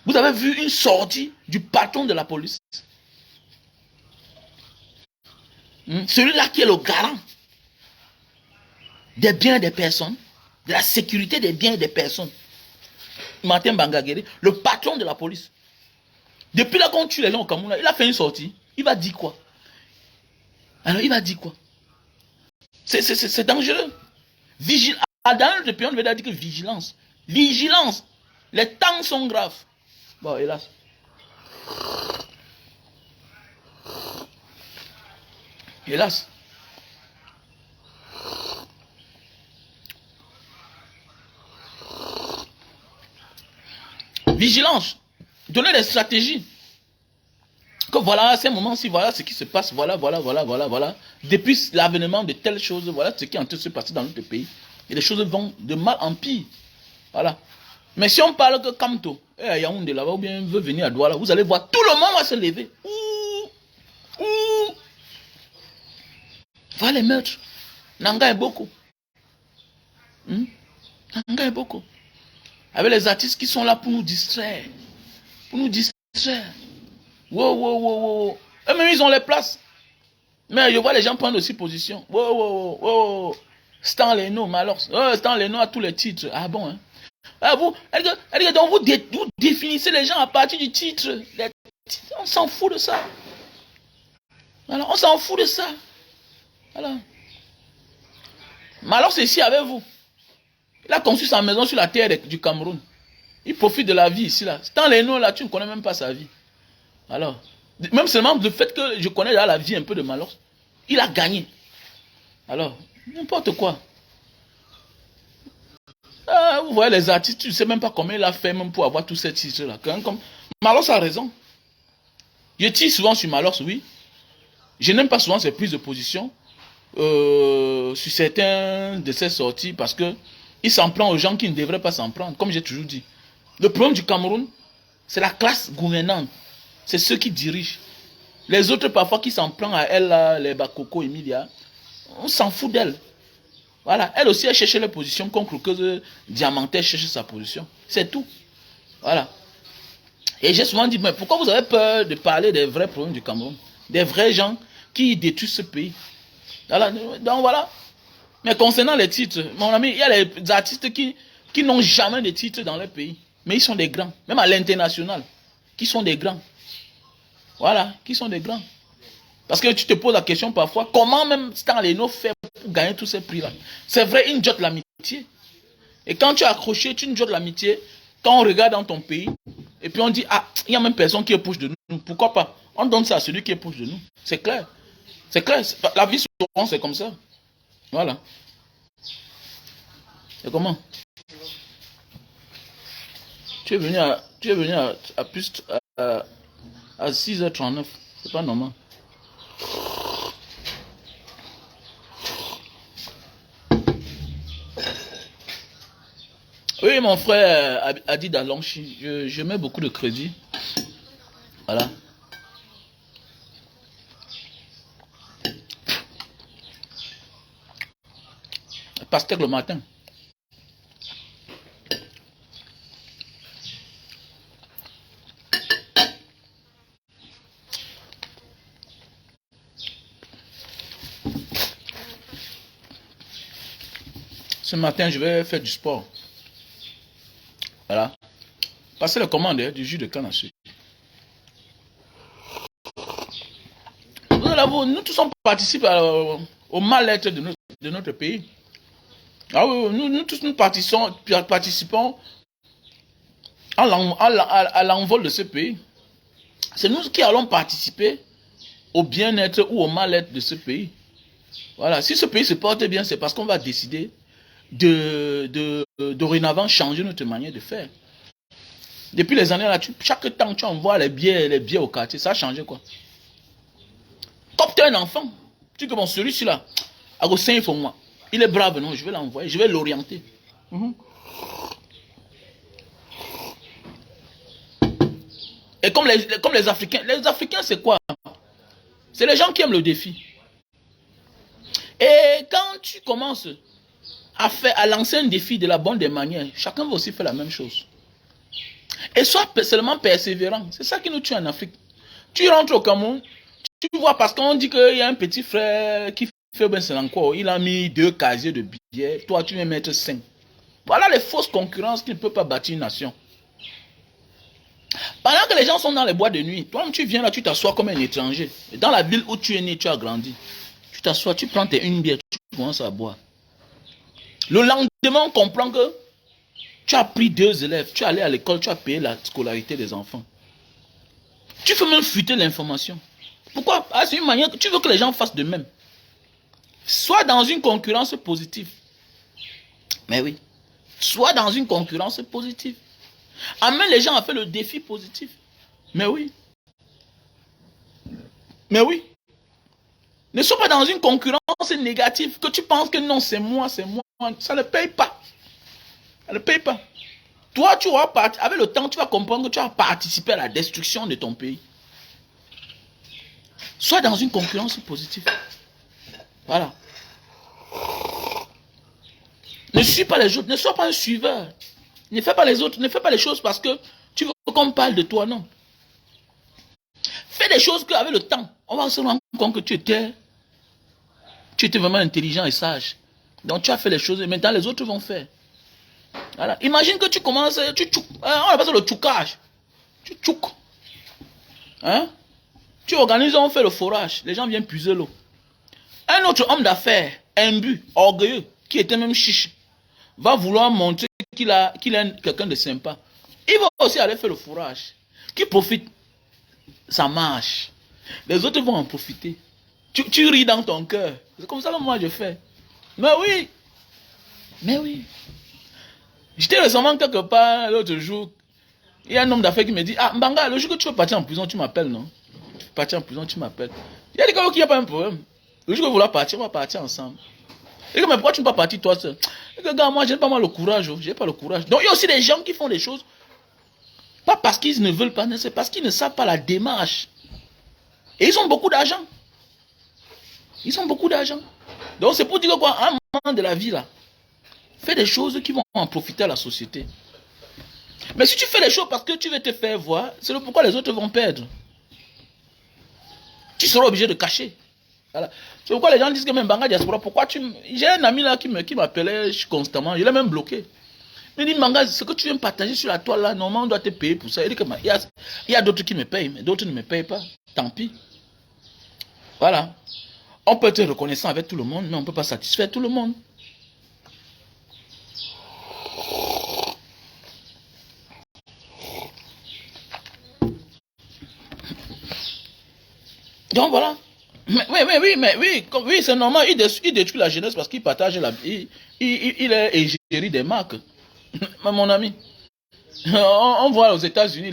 Vous avez vu une sortie du patron de la police. Celui-là qui est le garant des biens des personnes, de la sécurité des biens des personnes. Martin Bangagere, le patron de la police. Depuis là qu'on tue les gens au Cameroun, il a fait une sortie. Il va dire quoi? Alors il va dire quoi? C'est dangereux. Dans le pays, on veut dire que vigilance. Vigilance. Les temps sont graves. Bon, hélas. Hélas. Vigilance. Donnez des stratégies. Que voilà, à ces moments-ci, voilà ce qui se passe, voilà. Depuis l'avènement de telles choses, voilà ce qui est en train de se passer dans notre pays. Et les choses vont de mal en pire. Voilà. Mais si on parle que Kamto, Yaoundé là-bas, ou bien veut venir à Douala, vous allez voir, tout le monde va se lever. Voilà les meurtres. Nanga est beaucoup. Nanga est beaucoup. Avec les artistes qui sont là pour nous distraire. Pour nous distraire. Wow. Eux-mêmes, ils ont les places. Mais je vois les gens prendre aussi position. Wow. Stan Leno, malheur. Stan Leno a tous les titres. Ah bon, hein? Ah, donc vous définissez les gens à partir du titre. On s'en fout de ça. Voilà, on s'en fout de ça. Voilà. Malheur, c'est ici avec vous. Il a construit sa maison sur la terre du Cameroun. Il profite de la vie ici, là. Stan Leno, là, tu ne connais même pas sa vie. Alors, même seulement le fait que je connais là la vie un peu de Malheur, il a gagné. Alors, n'importe quoi. Ah, vous voyez les artistes, tu ne sais même pas comment il a fait même pour avoir tous ces titres-là. Malheur a raison. Je tire souvent sur Malheur, oui. Je n'aime pas souvent ses prises de position sur certains de ses sorties parce que il s'en prend aux gens qui ne devraient pas s'en prendre, comme j'ai toujours dit. Le problème du Cameroun, c'est la classe gouvernante. C'est ceux qui dirigent. Les autres, parfois, qui s'en prennent à elle, là, les Bakoko, Emilia, on s'en fout d'elle. Voilà. Elle aussi, elle cherche les positions, comme Croqueuse Diamanté cherche sa position. C'est tout. Voilà. Et j'ai souvent dit, mais pourquoi vous avez peur de parler des vrais problèmes du Cameroun? Des vrais gens qui détruisent ce pays. Voilà. Donc voilà. Mais concernant les titres, mon ami, il y a les artistes qui n'ont jamais de titres dans leur pays. Mais ils sont des grands. Même à l'international. Qui sont des grands. Voilà. Qui sont des grands. Parce que tu te poses la question parfois, comment même Stan Leno fait pour gagner tous ces prix-là? C'est vrai, il jotte l'amitié. Et quand tu es accroché, tu ne jottes l'amitié. Quand on regarde dans ton pays, et puis on dit, ah, il y a même personne qui est proche de nous. Pourquoi pas? On donne ça à celui qui est proche de nous. C'est clair. C'est clair. La vie souvent, c'est comme ça. Voilà. C'est comment? Tu es venu à plus à 6h39. C'est pas normal. Oui, mon frère a dit d'Alonchi. Je mets beaucoup de crédit. Voilà. Pastèque le matin. Ce matin, je vais faire du sport. Voilà. Passez la commande du jus de canne à sucre. Vous allez nous tous on participe au mal-être de notre pays. Ah oui, nous tous nous participons à l'envol de ce pays. C'est nous qui allons participer au bien-être ou au mal-être de ce pays. Voilà, si ce pays se porte bien, c'est parce qu'on va décider de dorénavant changer notre manière de faire. Depuis les années là, chaque temps tu envoies les billets au quartier, ça a changé quoi? Comme tu es un enfant, tu dis que bon, celui-ci là, à Gossin, il faut moi. Il est brave, non, je vais l'envoyer, je vais l'orienter. Et comme les Africains c'est quoi? C'est les gens qui aiment le défi. Et quand tu commences à lancer un défi de la bonne des manières, chacun va aussi faire la même chose. Et sois seulement persévérant. C'est ça qui nous tue en Afrique. Tu rentres au Cameroun, tu vois, parce qu'on dit qu'il y a un petit frère qui fait ben c'est encore, il a mis 2 casiers de billets, toi tu viens mettre 5. Voilà les fausses concurrences qui ne peuvent pas bâtir une nation. Pendant que les gens sont dans les boîtes de nuit, toi tu viens là, tu t'assois comme un étranger. Et dans la ville où tu es né, tu as grandi. Tu t'assois, tu prends une bière, tu commences à boire. Le lendemain, on comprend que tu as pris 2 élèves, tu es allé à l'école, tu as payé la scolarité des enfants. Tu fais même fuiter l'information. Pourquoi? Ah, c'est une manière que tu veux que les gens fassent de même. Sois dans une concurrence positive. Mais oui. Sois dans une concurrence positive. Amène les gens à faire le défi positif. Mais oui. Mais oui. Ne sois pas dans une concurrence négative que tu penses que non, c'est moi, c'est moi. Ça ne paye pas. Ça ne paye pas. Toi, tu vas avec le temps, tu vas comprendre que tu vas participer à la destruction de ton pays. Sois dans une concurrence positive. Voilà. Ne suis pas les autres, ne sois pas un suiveur. Ne fais pas les autres, ne fais pas les choses parce que tu veux qu'on parle de toi, non. Fais des choses qu'avec le temps, on va se rendre compte que tu étais vraiment intelligent et sage. Donc tu as fait les choses et maintenant les autres vont faire. Voilà. Imagine que tu commences, on appelle ça le tchoukage. Tu tchouk. Hein? Tu organises, on fait le forage. Les gens viennent puiser l'eau. Un autre homme d'affaires, imbu, orgueilleux, qui était même chiche, va vouloir montrer qu'il est quelqu'un de sympa. Il va aussi aller faire le fourrage. Qui profite? Ça marche. Les autres vont en profiter. Tu ris dans ton cœur. C'est comme ça que moi je fais. Mais oui. Mais oui. J'étais récemment quelque part l'autre jour. Il y a un homme d'affaires qui me dit, ah Mbanga, le jour que tu veux partir en prison, tu m'appelles, non? Tu veux partir en prison, tu m'appelles. Il y a des gars qui n'ont pas un problème. Le jour que vous voulez partir, on va partir ensemble. Et mais pourquoi tu ne peux pas partir toi seul? Et que gars, moi, j'ai pas mal le courage. J'ai pas le courage. Donc, il y a aussi des gens qui font des choses, pas parce qu'ils ne veulent pas, c'est parce qu'ils ne savent pas la démarche. Et ils ont beaucoup d'argent. Ils ont beaucoup d'argent. Donc, c'est pour dire quoi, à un moment de la vie, là, fais des choses qui vont en profiter à la société. Mais si tu fais les choses parce que tu veux te faire voir, c'est le pourquoi les autres vont perdre. Tu seras obligé de cacher. Voilà. C'est pourquoi les gens disent que même Mbanga Diaspora, pourquoi tu... J'ai un ami là qui m'appelait constamment, je l'ai même bloqué. Il me dit, Mbanga, ce que tu viens partager sur la toile là, normalement on doit te payer pour ça. Il dit que il y a d'autres qui me payent, mais d'autres ne me payent pas. Tant pis. Voilà. On peut être reconnaissant avec tout le monde, mais on ne peut pas satisfaire tout le monde. Donc voilà. Oui, c'est normal. Il détruit la jeunesse parce qu'il partage il est égérie des marques. Mon ami. On voit aux États-Unis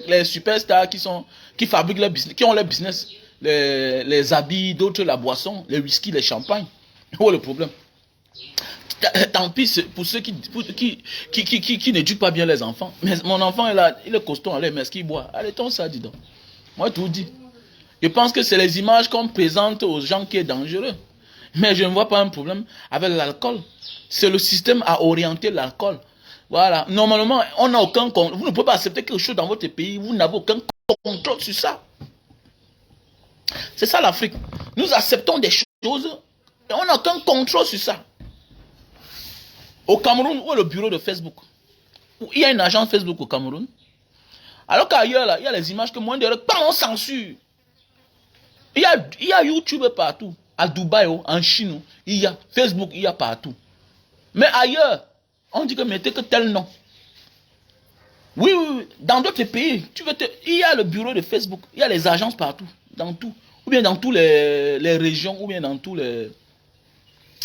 les superstars qui fabriquent leur business, qui ont leur business, les habits, d'autres la boisson, les whisky, les champagnes. Où est le problème? Tant pis pour ceux qui n'éduquent pas bien les enfants. Mais mon enfant il est costaud, mais est-ce qu'il boit? Allez, ton ça, dis donc. Moi, tout dit. Je pense que c'est les images qu'on présente aux gens qui est dangereux. Mais je ne vois pas un problème avec l'alcool. C'est le système à orienter l'alcool. Voilà. Normalement, on n'a aucun contrôle. Vous ne pouvez pas accepter quelque chose dans votre pays. Vous n'avez aucun contrôle sur ça. C'est ça l'Afrique. Nous acceptons des choses et on n'a aucun contrôle sur ça. Au Cameroun, où est le bureau de Facebook? Il y a une agence Facebook au Cameroun. Alors qu'ailleurs, il y a les images que moins de on censure. Il y a YouTube partout. À Dubaï, en Chine, il y a Facebook, il y a partout. Mais ailleurs, on dit que mettez que tel nom. Oui, oui, oui. Dans d'autres pays, il y a le bureau de Facebook, il y a les agences partout, dans tout. Ou bien dans toutes les régions, ou bien dans tous les...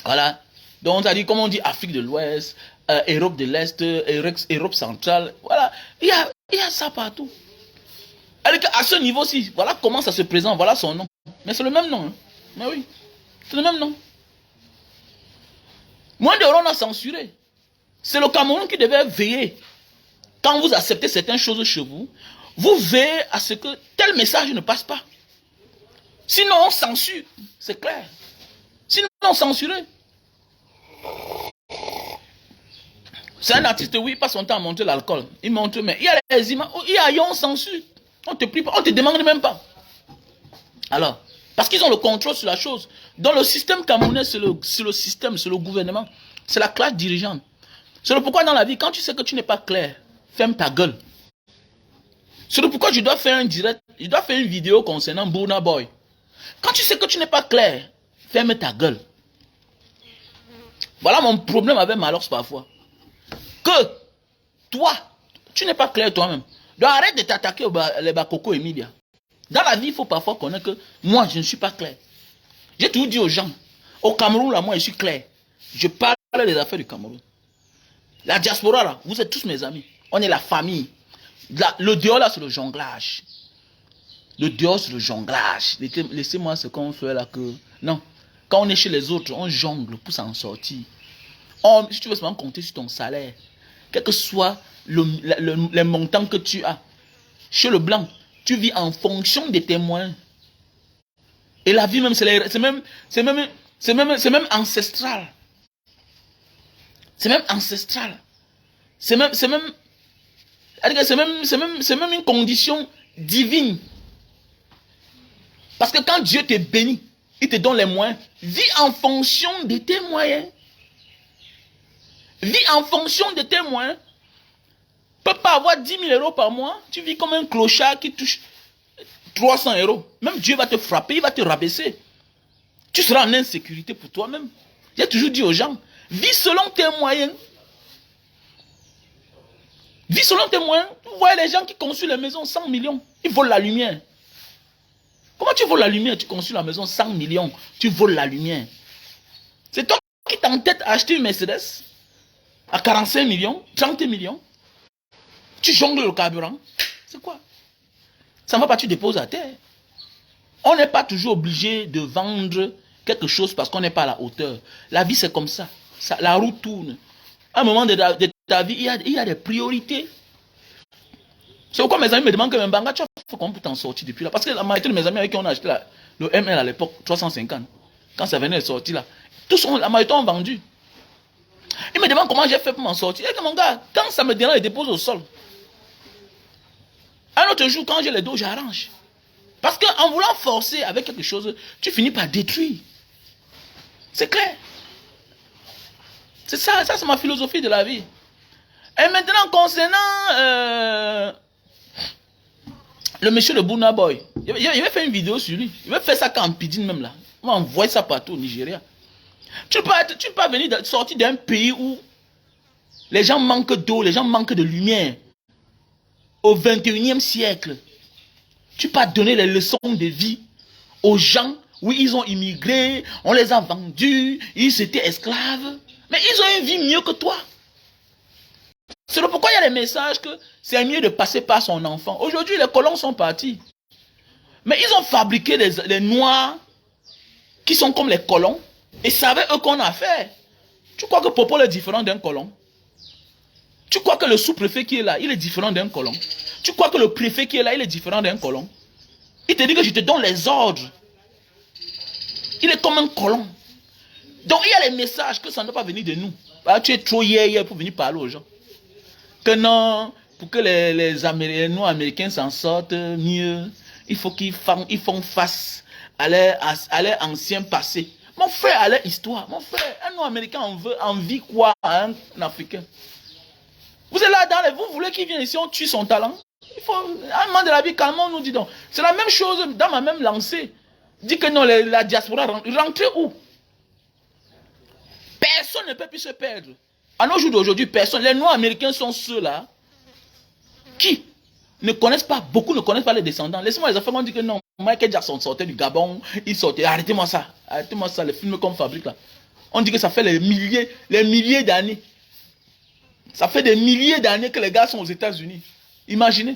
Voilà. Donc, on dit, comme on dit, Afrique de l'Ouest, Europe de l'Est, Europe centrale. Voilà. Il y a ça partout. À ce niveau-ci, voilà comment ça se présente, voilà son nom. Mais c'est le même nom. Hein. Mais oui, c'est le même nom. Moins de on a censuré. C'est le Cameroun qui devait veiller. Quand vous acceptez certaines choses chez vous, vous veillez à ce que tel message ne passe pas. Sinon, on censure. C'est clair. Sinon, on censure. C'est un artiste, oui, il passe son temps à monter l'alcool. Il montre, mais il y a les images, il y a on censure. On te prie pas, on te demande même pas. Alors, parce qu'ils ont le contrôle sur la chose. Dans le système camerounais, c'est le système, c'est le gouvernement. C'est la classe dirigeante. C'est le pourquoi dans la vie, quand tu sais que tu n'es pas clair, ferme ta gueule. C'est le pourquoi je dois faire un direct, je dois faire une vidéo concernant Burna Boy. Quand tu sais que tu n'es pas clair, ferme ta gueule. Voilà mon problème avec Malox parfois. Que toi, tu n'es pas clair toi-même. Donc arrête de t'attaquer les Bakoko et Emilia. Dans la vie, il faut parfois connaître que moi, je ne suis pas clair. J'ai toujours dit aux gens, au Cameroun, là, moi, je suis clair. Je parle des affaires du Cameroun. La diaspora, là, vous êtes tous mes amis. On est la famille. Le dehors, là, c'est le jonglage. Le dehors, c'est le jonglage. Laissez-moi ce qu'on fait là que... Non. Quand on est chez les autres, on jongle pour s'en sortir. Si tu veux seulement compter sur ton salaire, quel que soit les montants que tu as, chez le blanc, tu vis en fonction des témoins. Et la vie même, c'est même ancestral. C'est même ancestral. C'est même une condition divine. Parce que quand Dieu te bénit, il te donne les moyens. Vis en fonction de tes moyens. Vis en fonction de tes moyens. Tu ne peux pas avoir 10 000 € par mois. Tu vis comme un clochard qui touche 300 €. Même Dieu va te frapper, il va te rabaisser. Tu seras en insécurité pour toi-même. J'ai toujours dit aux gens, vis selon tes moyens. Vis selon tes moyens. Vous voyez les gens qui construisent les maisons 100 millions. Ils volent la lumière. Comment tu voles la lumière? Tu construis la maison 100 millions. Tu voles la lumière. C'est toi qui t'entêtes à acheter une Mercedes à 45 millions, 30 millions. Tu jongles le carburant. C'est quoi? Ça ne va pas, tu déposes à terre. On n'est pas toujours obligé de vendre quelque chose parce qu'on n'est pas à la hauteur. La vie, c'est comme ça. La roue tourne. À un moment de ta vie, il y a des priorités. C'est pourquoi mes amis me demandent que Mbanga, tu as fait comment pour t'en sortir depuis là? Parce que la majorité de mes amis avec qui on a acheté le ML à l'époque, 350, quand ça venait de sortir là, la majorité ont vendu. Ils me demandent comment j'ai fait pour m'en sortir. Et que mon gars, quand ça me dérange, je dépose au sol. Un autre jour, quand j'ai les dos, j'arrange. Parce qu'en voulant forcer avec quelque chose, tu finis par détruire. C'est clair. C'est ça c'est ma philosophie de la vie. Et maintenant, concernant le monsieur de Burna Boy, il va faire une vidéo sur lui. Il va faire ça quand Pidine même là. On va envoyer ça partout au Nigeria. Tu ne peux pas venir sortir d'un pays où les gens manquent d'eau, les gens manquent de lumière. Au 21e siècle. Tu peux pas donner les leçons de vie aux gens. Oui, ils ont immigré, on les a vendus, ils étaient esclaves. Mais ils ont une vie mieux que toi. C'est pourquoi il y a les messages que c'est mieux de passer par son enfant. Aujourd'hui, les colons sont partis. Mais ils ont fabriqué les noirs qui sont comme les colons. Et savaient eux qu'on a fait. Tu crois que Popol est différent d'un colon? Tu crois que le sous-préfet qui est là, il est différent d'un colon? Tu crois que le préfet qui est là, il est différent d'un colon? Il te dit que je te donne les ordres. Il est comme un colon. Donc il y a les messages que ça ne doit pas venir de nous. Ah, tu es trop hier pour venir parler aux gens. Que non, pour que les Noirs américains s'en sortent mieux, il faut qu'ils font face à leur ancien passé. Mon frère a leur histoire. Mon frère, un Noir américain en vit quoi à un Africain? Vous êtes là vous voulez qu'il vienne ici, on tue son talent? Il faut, à un moment de la vie, calmement, nous dit donc. C'est la même chose dans ma même lancée. dit que non, la diaspora rentrez où? Personne ne peut plus se perdre. À nos jours d'aujourd'hui, personne. Les Noirs américains sont ceux-là qui ne connaissent pas, beaucoup ne connaissent pas les descendants. Laissez-moi les affaires, on dit que non, Michael Jackson sortait du Gabon, il sortait, arrêtez-moi ça, les films qu'on fabrique là. On dit que ça fait les milliers d'années. Ça fait des milliers d'années que les gars sont aux États-Unis. Imaginez.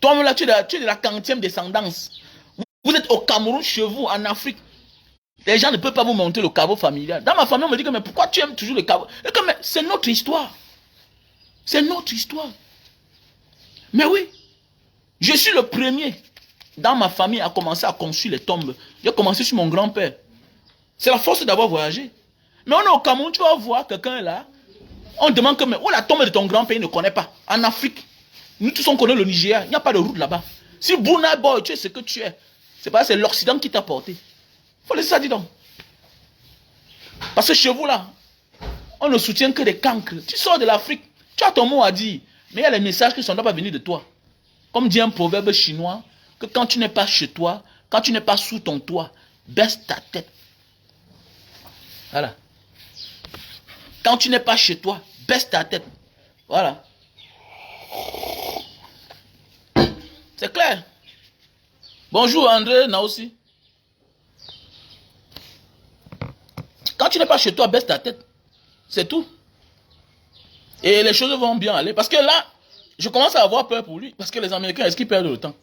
Toi-même là, tu es de la 40e descendance. Vous êtes au Cameroun, chez vous, en Afrique. Les gens ne peuvent pas vous montrer le caveau familial. Dans ma famille, on me dit que mais pourquoi tu aimes toujours le caveau? C'est notre histoire. C'est notre histoire. Mais oui, je suis le premier dans ma famille à commencer à construire les tombes. J'ai commencé sur mon grand-père. C'est la force d'avoir voyagé. Mais on est au Cameroun, tu vas voir quelqu'un là. On demande que mais où la tombe de ton grand-père, il ne connaît pas. En Afrique, nous tous on connaît le Nigeria. Il n'y a pas de route là-bas. Si Burna Boy, tu es ce que tu es, c'est l'Occident qui t'a porté. Il faut laisser ça dire donc. Parce que chez vous là, on ne soutient que des cancres. Tu sors de l'Afrique, tu as ton mot à dire. Mais il y a les messages qui ne sont pas venus de toi. Comme dit un proverbe chinois, que quand tu n'es pas chez toi, quand tu n'es pas sous ton toit, baisse ta tête. Voilà. Quand tu n'es pas chez toi, baisse ta tête. Voilà. C'est clair. Bonjour André Naosi. Quand tu n'es pas chez toi, baisse ta tête. C'est tout. Et les choses vont bien aller. Parce que là, je commence à avoir peur pour lui. Parce que les Américains, est-ce qu'ils perdent le temps?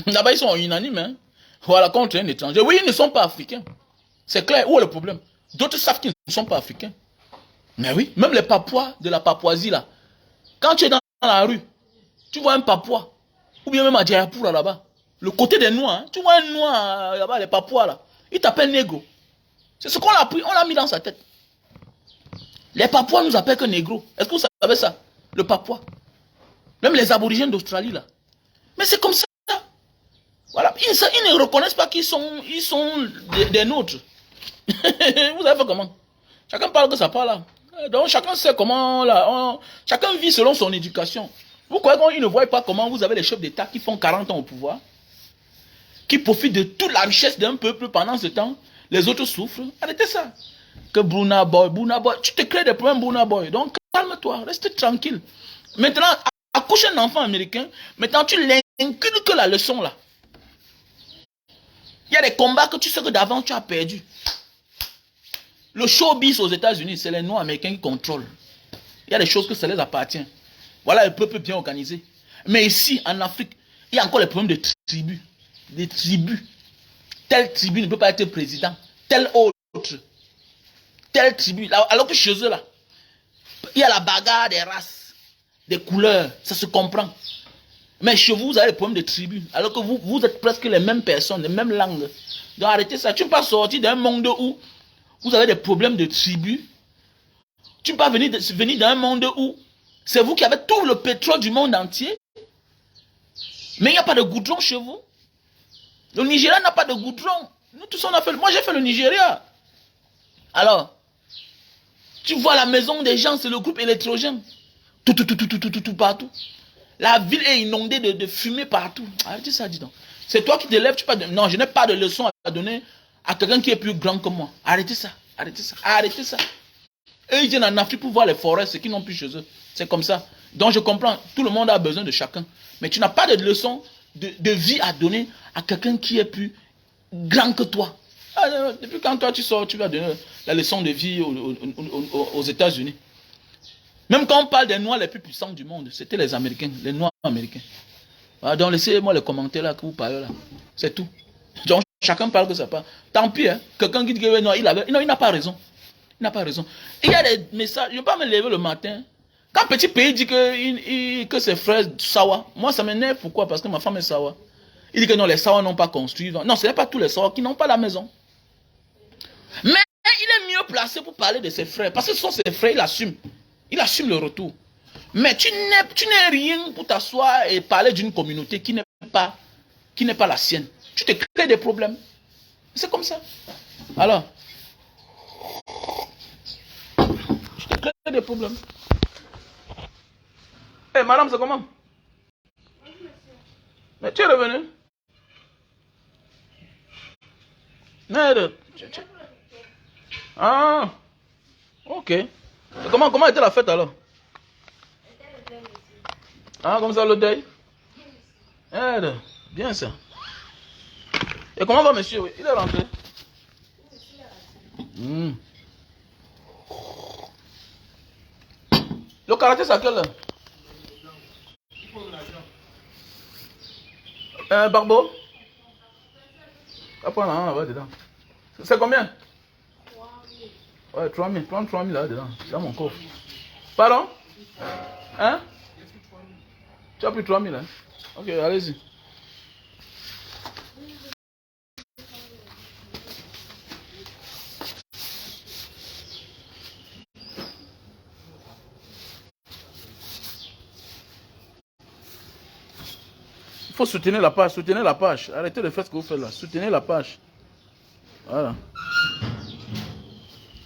Là-bas, ils sont unanimes. Hein? Voilà, contre un étranger. Oui, ils ne sont pas africains. C'est clair. Où est le problème? D'autres savent qu'ils ne sont pas africains. Mais oui, même les Papouas de la Papouasie, là. Quand tu es dans la rue, tu vois un Papouas. Ou bien même à Djayapura, là-bas. Le côté des Noirs. Hein? Tu vois un Noir, là-bas, les Papouas, là. Il t'appelle négro. C'est ce qu'on a pris, on l'a mis dans sa tête. Les Papouas nous appellent que négro. Est-ce que vous savez ça? Le Papouas. Même les aborigènes d'Australie, là. Mais c'est comme ça. Voilà. Ils ne reconnaissent pas qu'ils sont, des nôtres. Vous avez fait comment? Chacun parle que ça parle là. Donc chacun sait comment là. Chacun vit selon son éducation. Vous croyez qu'ils ne voient pas comment vous avez les chefs d'État qui font 40 ans au pouvoir, qui profitent de toute la richesse d'un peuple pendant ce temps, les autres souffrent. Arrêtez ça. Que Burna Boy, tu te crées des problèmes Burna Boy. Donc calme-toi, reste tranquille. Maintenant, accouche un enfant américain, maintenant tu l'inculques la leçon là. Il y a des combats que tu sais que d'avant tu as perdu. Le showbiz aux États-Unis, c'est les Noirs américains qui contrôlent. Il y a des choses que ça les appartient. Voilà le peuple bien organisé. Mais ici, en Afrique, il y a encore les problèmes de tribus. Des tribus. Telle tribu ne peut pas être président. Telle autre. Telle tribu. Alors que chez eux, là, il y a la bagarre des races, des couleurs. Ça se comprend. Mais chez vous, vous avez des problèmes de tribus. Alors que vous êtes presque les mêmes personnes, les mêmes langues. Donc arrêtez ça. Tu ne peux pas sortir d'un monde où vous avez des problèmes de tribus. Tu ne peux pas venir d'un monde où c'est vous qui avez tout le pétrole du monde entier. Mais il n'y a pas de goudron chez vous. Le Nigeria n'a pas de goudron. Nous tous on a fait. Moi j'ai fait le Nigeria. Alors, tu vois la maison des gens, c'est le groupe électrogène. Tout partout. La ville est inondée de fumée partout. Arrêtez ça, dis donc. C'est toi qui te lèves, tu pas de... Non, je n'ai pas de leçon à donner à quelqu'un qui est plus grand que moi. Arrêtez ça, arrêtez ça, arrêtez ça. Eux, ils viennent en Afrique pour voir les forêts, ce qu'ils n'ont plus chez eux. C'est comme ça. Donc je comprends, tout le monde a besoin de chacun. Mais tu n'as pas de leçon de vie à donner à quelqu'un qui est plus grand que toi. Depuis quand toi tu sors, tu vas donner la leçon de vie aux États-Unis. Même quand on parle des Noirs les plus puissants du monde, c'était les Américains, les Noirs américains. Alors, donc laissez-moi les commentaires là que vous parlez là. C'est tout. Donc chacun parle que ça parle. Tant pis, hein. Quelqu'un qui dit que non, il n'a pas raison. Il n'a pas raison. Il y a des messages, je ne vais pas me lever le matin. Quand petit pays dit que ses frères Sawa, moi ça m'énerve. Pourquoi? Parce que ma femme est Sawa. Il dit que non, les Sawa n'ont pas construit. Non, ce n'est pas tous les Sawa qui n'ont pas la maison. Mais il est mieux placé pour parler de ses frères. Parce que ce sont ses frères, il assume. Il assume le retour. Mais tu n'es rien pour t'asseoir et parler d'une communauté qui n'est pas la sienne. Tu te crées des problèmes. C'est comme ça. Alors, tu te crées des problèmes. Hé, madame, c'est comment? Mais tu es revenu? Merde. Ah, ok. Et comment était la fête alors? Ah, comme ça le deuil? Merde, bien ça. Et comment va monsieur? Il est rentré. Hmm. Le karaté, c'est à quelle heure? Barbeau? Après, on va dedans. C'est combien? Ouais, 3000. Prends 3000 là dedans. Dans mon coffre. Pardon? Hein? Tu as pris 3000 hein? Ok, allez-y. Il faut soutenir la page, soutenir la page. Arrêtez de faire ce que vous faites là. Soutenez la page. Voilà.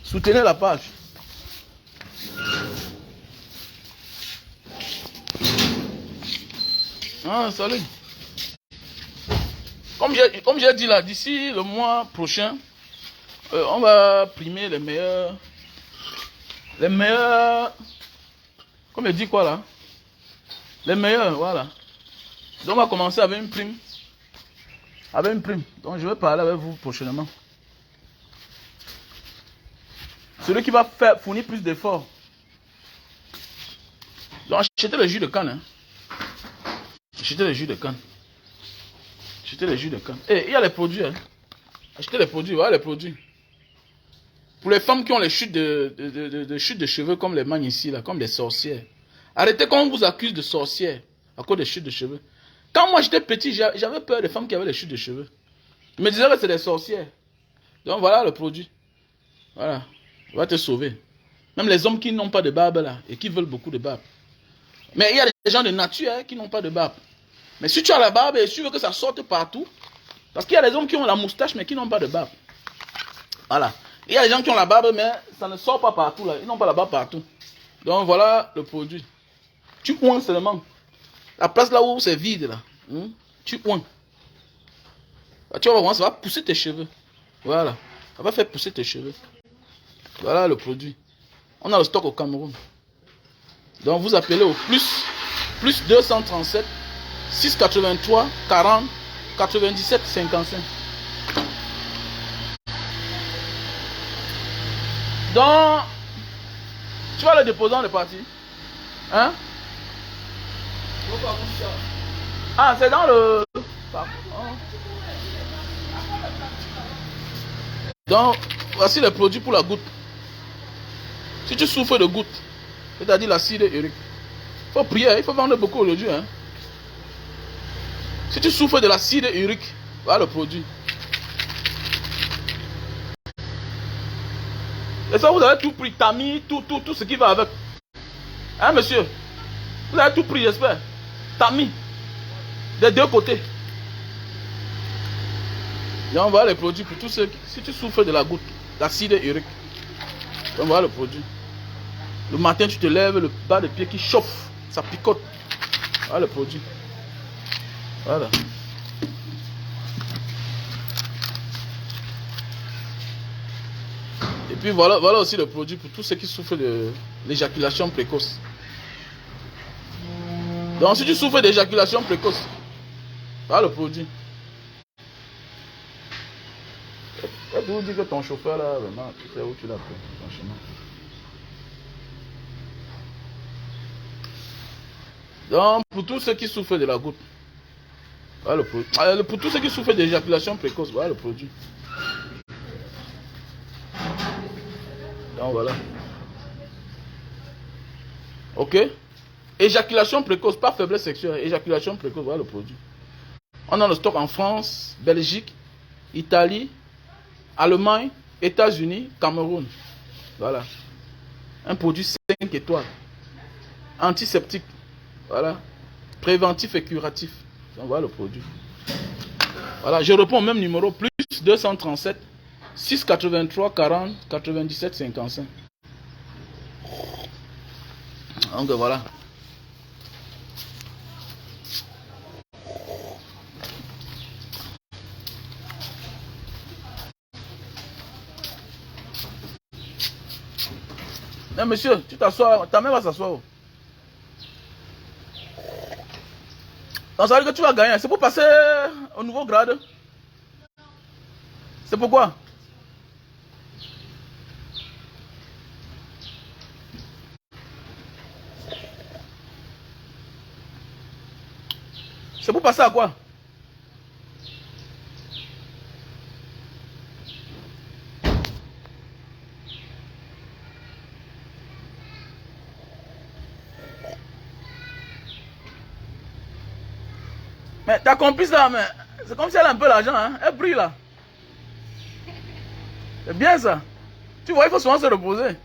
Soutenez la page. Ah, salut. Comme j'ai dit là, d'ici le mois prochain, on va primer les meilleurs. Les meilleurs. Comme je dis quoi là? Les meilleurs, voilà. Donc on va commencer avec une prime. Avec une prime. Donc je vais parler avec vous prochainement. Celui qui va fournir plus d'efforts. Donc achetez le jus de canne. Hein. Achetez le jus de canne. Achetez le jus de canne. Et il y a les produits. Hein. Achetez les produits, voilà les produits. Pour les femmes qui ont les chutes de chutes de cheveux comme les magnes ici, là, comme des sorcières. Arrêtez quand on vous accuse de sorcières à cause des chutes de cheveux. Quand moi j'étais petit, j'avais peur des femmes qui avaient les chutes de cheveux. Je me disais que c'est des sorcières. Donc voilà le produit. Voilà. Il va te sauver. Même les hommes qui n'ont pas de barbe là et qui veulent beaucoup de barbe. Mais il y a des gens de nature hein, qui n'ont pas de barbe. Mais si tu as la barbe et tu veux que ça sorte partout, parce qu'il y a des hommes qui ont la moustache mais qui n'ont pas de barbe. Voilà. Il y a des gens qui ont la barbe mais ça ne sort pas partout là. Ils n'ont pas la barbe partout. Donc voilà le produit. Tu oins seulement. La place là où c'est vide là. Tu oins. Tu vas voir, ça va pousser tes cheveux. Voilà. Ça va faire pousser tes cheveux. Voilà le produit. On a le stock au Cameroun. Donc vous appelez au plus 237 683 40 97 55. Donc tu vas le déposer, on est parti. Hein? Ah, c'est dans le... Donc, voici les produits pour la goutte. Si tu souffres de goutte, c'est-à-dire l'acide urique, il faut prier, il faut vendre beaucoup aujourd'hui. Hein. Si tu souffres de l'acide urique, voilà le produit. Et ça, vous avez tout pris, tamis, tout ce qui va avec. Hein, monsieur? Vous avez tout pris, j'espère. Tamis. Des deux côtés. Donc voilà les produits pour tous ceux qui... Si tu souffres de la goutte, l'acide urique, donc voilà le produit. Le matin, tu te lèves, le bas de pied qui chauffe, ça picote. Voilà le produit. Voilà. Et puis voilà aussi le produit pour tous ceux qui souffrent de l'éjaculation précoce. Donc si tu souffres d'éjaculation précoce, voilà le produit. Et vous dire que ton chauffeur là, vraiment, tu sais où tu l'as pris, franchement. Donc pour tous ceux qui souffrent de la goutte, voilà le produit. Pour tous ceux qui souffrent d'éjaculation précoce, voilà le produit. Donc voilà. Ok. Éjaculation précoce, pas faiblesse sexuelle. Éjaculation précoce, voilà le produit. On a le stock en France, Belgique, Italie, Allemagne, États-Unis, Cameroun. Voilà. Un produit 5 étoiles. Antiseptique. Voilà. Préventif et curatif. Donc voilà le produit. Voilà. Je réponds au même numéro. Plus 237 683 40 97 55. Donc voilà. Mais monsieur, tu t'assois, ta mère va s'asseoir. Donc ça veut dire que tu vas gagner. C'est pour passer au nouveau grade. C'est pourquoi? C'est pour passer à quoi? Mais ta complice là, mais c'est comme si elle a un peu l'argent, hein? Elle brille là. C'est bien ça. Tu vois, il faut souvent se reposer.